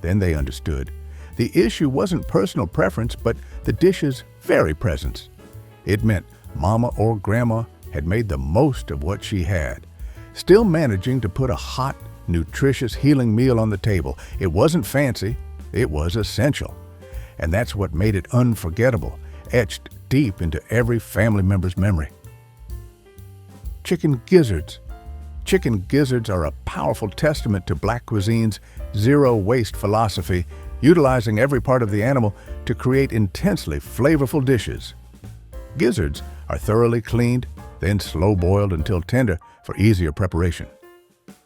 Then they understood the issue wasn't personal preference, but the dish's very presence. It meant Mama or Grandma had made the most of what she had, still managing to put a hot, nutritious, healing meal on the table. It wasn't fancy, it was essential. And that's what made it unforgettable, etched deep into every family member's memory. Chicken gizzards. Chicken gizzards are a powerful testament to Black cuisine's zero-waste philosophy, utilizing every part of the animal to create intensely flavorful dishes. Gizzards are thoroughly cleaned, then slow-boiled until tender for easier preparation.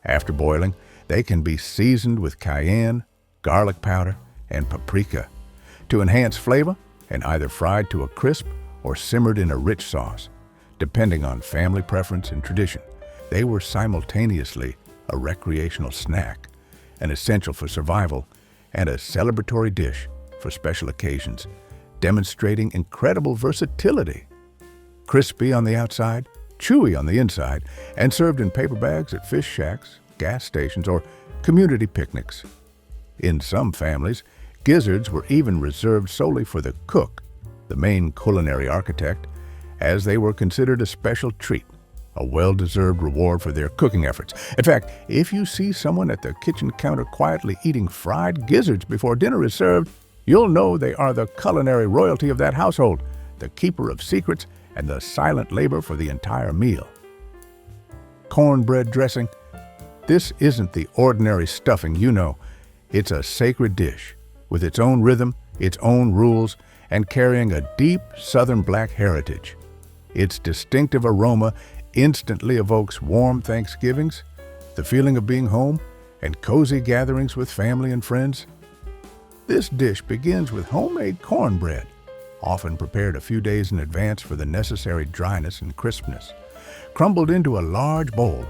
After boiling, they can be seasoned with cayenne, garlic powder, and paprika to enhance flavor, and either fried to a crisp or simmered in a rich sauce, depending on family preference and tradition. They were simultaneously a recreational snack, an essential for survival, and a celebratory dish for special occasions, demonstrating incredible versatility. Crispy on the outside, chewy on the inside, and served in paper bags at fish shacks, gas stations, or community picnics. In some families, gizzards were even reserved solely for the cook, the main culinary architect, as they were considered a special treat, a well-deserved reward for their cooking efforts. In fact, if you see someone at the kitchen counter quietly eating fried gizzards before dinner is served, you'll know they are the culinary royalty of that household, the keeper of secrets, and the silent labor for the entire meal. Cornbread dressing. This isn't the ordinary stuffing you know. It's a sacred dish, with its own rhythm, its own rules, and carrying a deep Southern Black heritage. Its distinctive aroma instantly evokes warm Thanksgivings, the feeling of being home, and cozy gatherings with family and friends. This dish begins with homemade cornbread, often prepared a few days in advance for the necessary dryness and crispness, crumbled into a large bowl.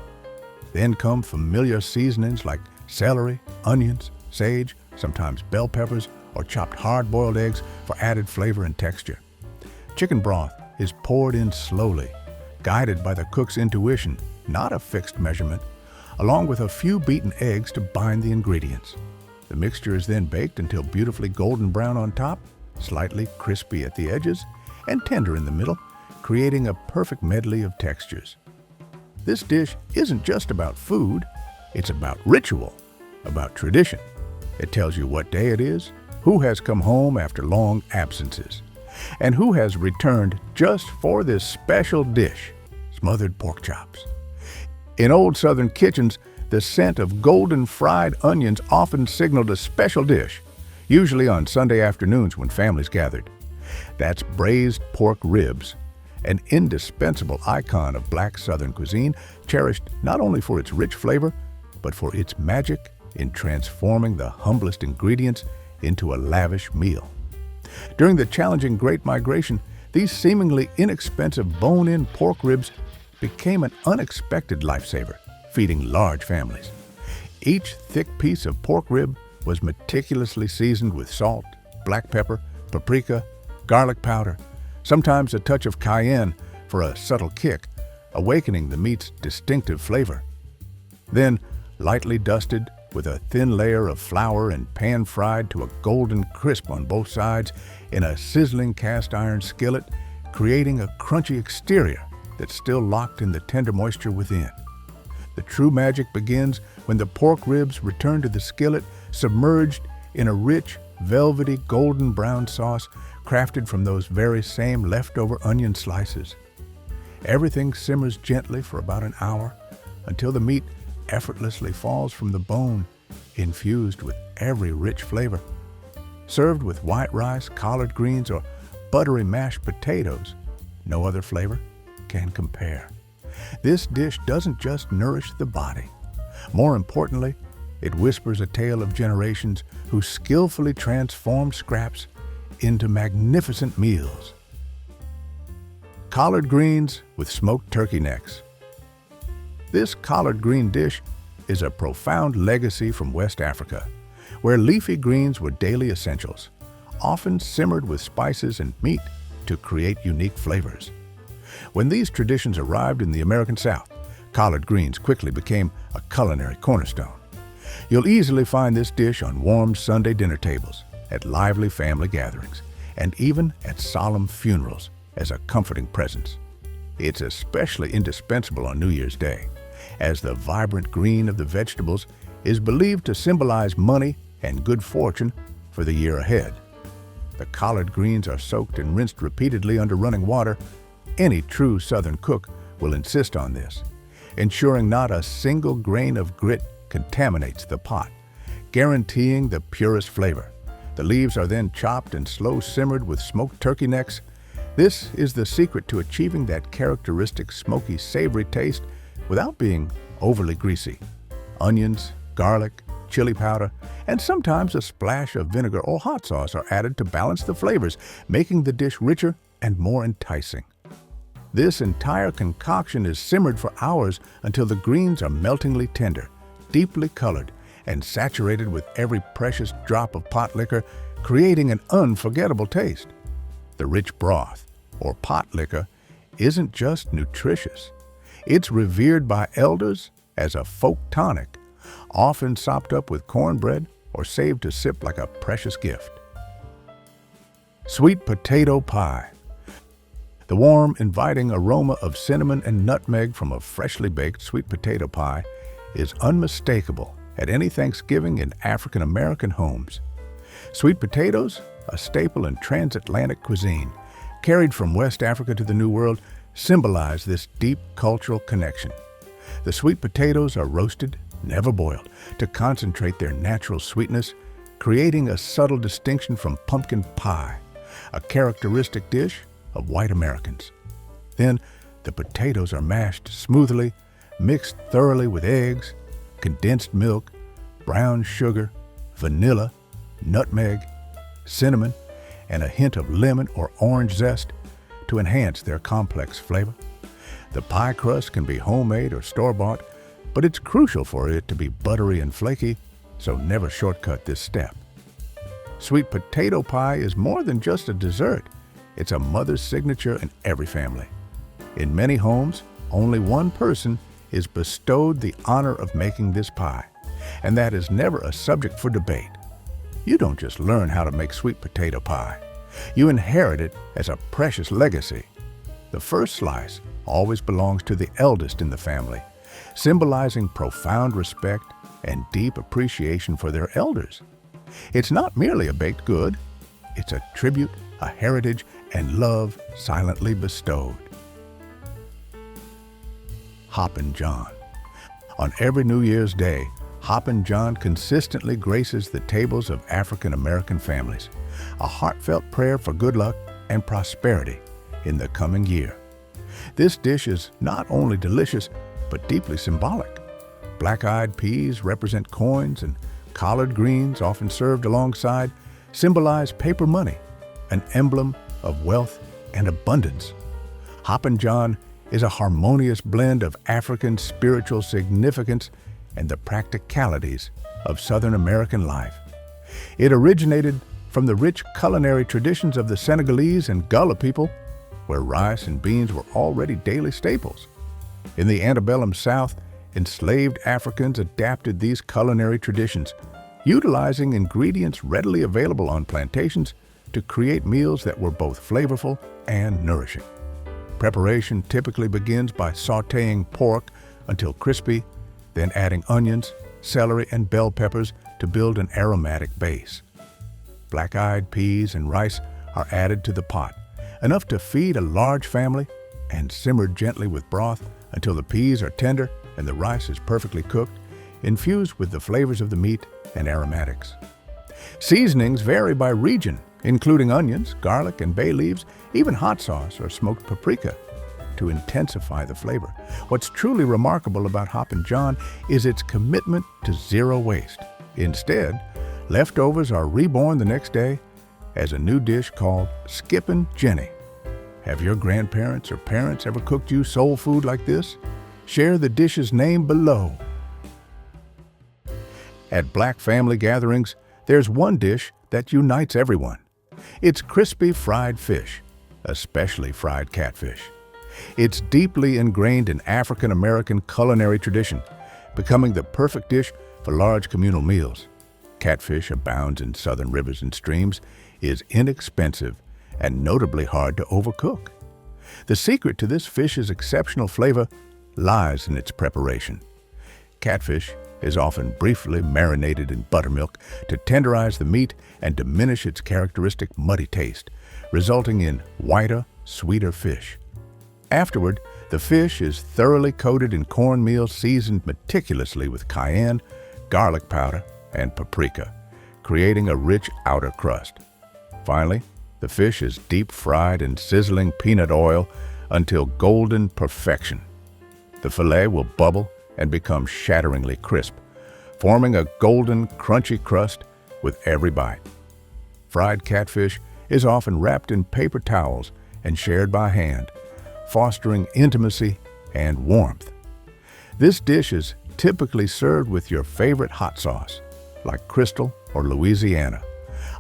Then come familiar seasonings like celery, onions, sage, sometimes bell peppers, or chopped hard-boiled eggs for added flavor and texture. Chicken broth is poured in slowly, guided by the cook's intuition, not a fixed measurement, along with a few beaten eggs to bind the ingredients. The mixture is then baked until beautifully golden brown on top, slightly crispy at the edges, and tender in the middle, creating a perfect medley of textures. This dish isn't just about food, it's about ritual, about tradition. It tells you what day it is, who has come home after long absences, and who has returned just for this special dish, smothered pork chops. In old Southern kitchens, the scent of golden fried onions often signaled a special dish, usually on Sunday afternoons when families gathered. That's braised pork ribs, an indispensable icon of Black Southern cuisine, cherished not only for its rich flavor, but for its magic in transforming the humblest ingredients into a lavish meal. During the challenging Great Migration, these seemingly inexpensive bone-in pork ribs became an unexpected lifesaver, feeding large families. Each thick piece of pork rib was meticulously seasoned with salt, black pepper, paprika, garlic powder, sometimes a touch of cayenne for a subtle kick, awakening the meat's distinctive flavor. Then, lightly dusted with a thin layer of flour and pan-fried to a golden crisp on both sides in a sizzling cast-iron skillet, creating a crunchy exterior that's still locked in the tender moisture within. The true magic begins when the pork ribs return to the skillet, submerged in a rich, velvety golden brown sauce crafted from those very same leftover onion slices. Everything simmers gently for about an hour until the meat effortlessly falls from the bone, infused with every rich flavor. Served with white rice, collard greens, or buttery mashed potatoes, no other flavor can compare. This dish doesn't just nourish the body. More importantly, it whispers a tale of generations who skillfully transformed scraps into magnificent meals. Collard greens with smoked turkey necks. This collard green dish is a profound legacy from West Africa, where leafy greens were daily essentials, often simmered with spices and meat to create unique flavors. When these traditions arrived in the American South, collard greens quickly became a culinary cornerstone. You'll easily find this dish on warm Sunday dinner tables, at lively family gatherings, and even at solemn funerals as a comforting presence. It's especially indispensable on New Year's Day, as the vibrant green of the vegetables is believed to symbolize money and good fortune for the year ahead. The collard greens are soaked and rinsed repeatedly under running water. Any true Southern cook will insist on this, ensuring not a single grain of grit contaminates the pot, guaranteeing the purest flavor. The leaves are then chopped and slow simmered with smoked turkey necks. This is the secret to achieving that characteristic smoky, savory taste without being overly greasy. Onions, garlic, chili powder, and sometimes a splash of vinegar or hot sauce are added to balance the flavors, making the dish richer and more enticing. This entire concoction is simmered for hours until the greens are meltingly tender, deeply colored, and saturated with every precious drop of pot liquor, creating an unforgettable taste. The rich broth, or pot liquor, isn't just nutritious. It's revered by elders as a folk tonic, often sopped up with cornbread or saved to sip like a precious gift. Sweet potato pie. The warm, inviting aroma of cinnamon and nutmeg from a freshly baked sweet potato pie is unmistakable at any Thanksgiving in African American homes. Sweet potatoes, a staple in transatlantic cuisine, carried from West Africa to the New World, symbolize this deep cultural connection. The sweet potatoes are roasted, never boiled, to concentrate their natural sweetness, creating a subtle distinction from pumpkin pie, a characteristic dish of white Americans. Then, the potatoes are mashed smoothly, mixed thoroughly with eggs, condensed milk, brown sugar, vanilla, nutmeg, cinnamon, and a hint of lemon or orange zest to enhance their complex flavor. The pie crust can be homemade or store-bought, but it's crucial for it to be buttery and flaky, so never shortcut this step. Sweet potato pie is more than just a dessert. It's a mother's signature in every family. In many homes, only one person is bestowed the honor of making this pie, and that is never a subject for debate. You don't just learn how to make sweet potato pie. You inherit it as a precious legacy. The first slice always belongs to the eldest in the family, symbolizing profound respect and deep appreciation for their elders. It's not merely a baked good, it's a tribute, a heritage, and love silently bestowed. Hoppin' John. On every New Year's Day, Hoppin' John consistently graces the tables of African American families, a heartfelt prayer for good luck and prosperity in the coming year. This dish is not only delicious, but deeply symbolic. Black-eyed peas represent coins, and collard greens, often served alongside, symbolize paper money, an emblem of wealth and abundance. Hoppin' John is a harmonious blend of African spiritual significance and the practicalities of Southern American life. It originated from the rich culinary traditions of the Senegalese and Gullah people, where rice and beans were already daily staples. In the antebellum South, enslaved Africans adapted these culinary traditions, utilizing ingredients readily available on plantations to create meals that were both flavorful and nourishing. Preparation typically begins by sautéing pork until crispy, then adding onions, celery, and bell peppers to build an aromatic base. Black-eyed peas and rice are added to the pot, enough to feed a large family, and simmered gently with broth until the peas are tender and the rice is perfectly cooked, infused with the flavors of the meat and aromatics. Seasonings vary by region, including onions, garlic, and bay leaves, even hot sauce or smoked paprika to intensify the flavor. What's truly remarkable about Hoppin' John is its commitment to zero waste. Instead, leftovers are reborn the next day as a new dish called Skippin' Jenny. Have your grandparents or parents ever cooked you soul food like this? Share the dish's name below. At Black family gatherings, there's one dish that unites everyone. It's crispy fried fish, especially fried catfish. It's deeply ingrained in African American culinary tradition, becoming the perfect dish for large communal meals. Catfish abounds in southern rivers and streams, is inexpensive, and notably hard to overcook. The secret to this fish's exceptional flavor lies in its preparation. Catfish is often briefly marinated in buttermilk to tenderize the meat and diminish its characteristic muddy taste, resulting in whiter, sweeter fish. Afterward, the fish is thoroughly coated in cornmeal seasoned meticulously with cayenne, garlic powder, and paprika, creating a rich outer crust. Finally, the fish is deep fried in sizzling peanut oil until golden perfection. The fillet will bubble and become shatteringly crisp, forming a golden, crunchy crust with every bite. Fried catfish is often wrapped in paper towels and shared by hand, fostering intimacy and warmth. This dish is typically served with your favorite hot sauce, like Crystal or Louisiana,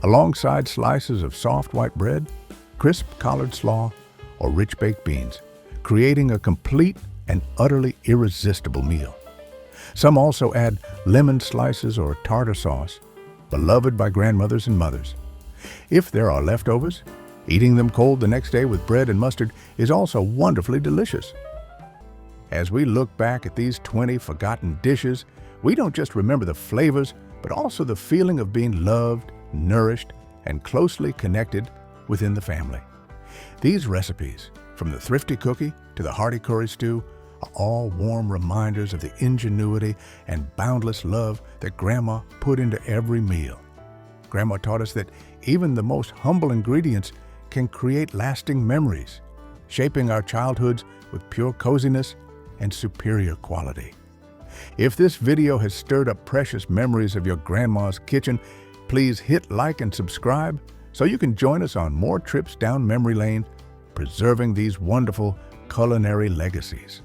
alongside slices of soft white bread, crisp collared slaw, or rich baked beans, creating a complete and utterly irresistible meal. Some also add lemon slices or tartar sauce, beloved by grandmothers and mothers. If there are leftovers, eating them cold the next day with bread and mustard is also wonderfully delicious. As we look back at these 20 forgotten dishes, we don't just remember the flavors, but also the feeling of being loved, nourished, and closely connected within the family. These recipes, from the thrifty cookie to the hearty curry stew, are all warm reminders of the ingenuity and boundless love that Grandma put into every meal. Grandma taught us that even the most humble ingredients can create lasting memories, shaping our childhoods with pure coziness and superior quality. If this video has stirred up precious memories of your grandma's kitchen, please hit like and subscribe so you can join us on more trips down memory lane, preserving these wonderful culinary legacies.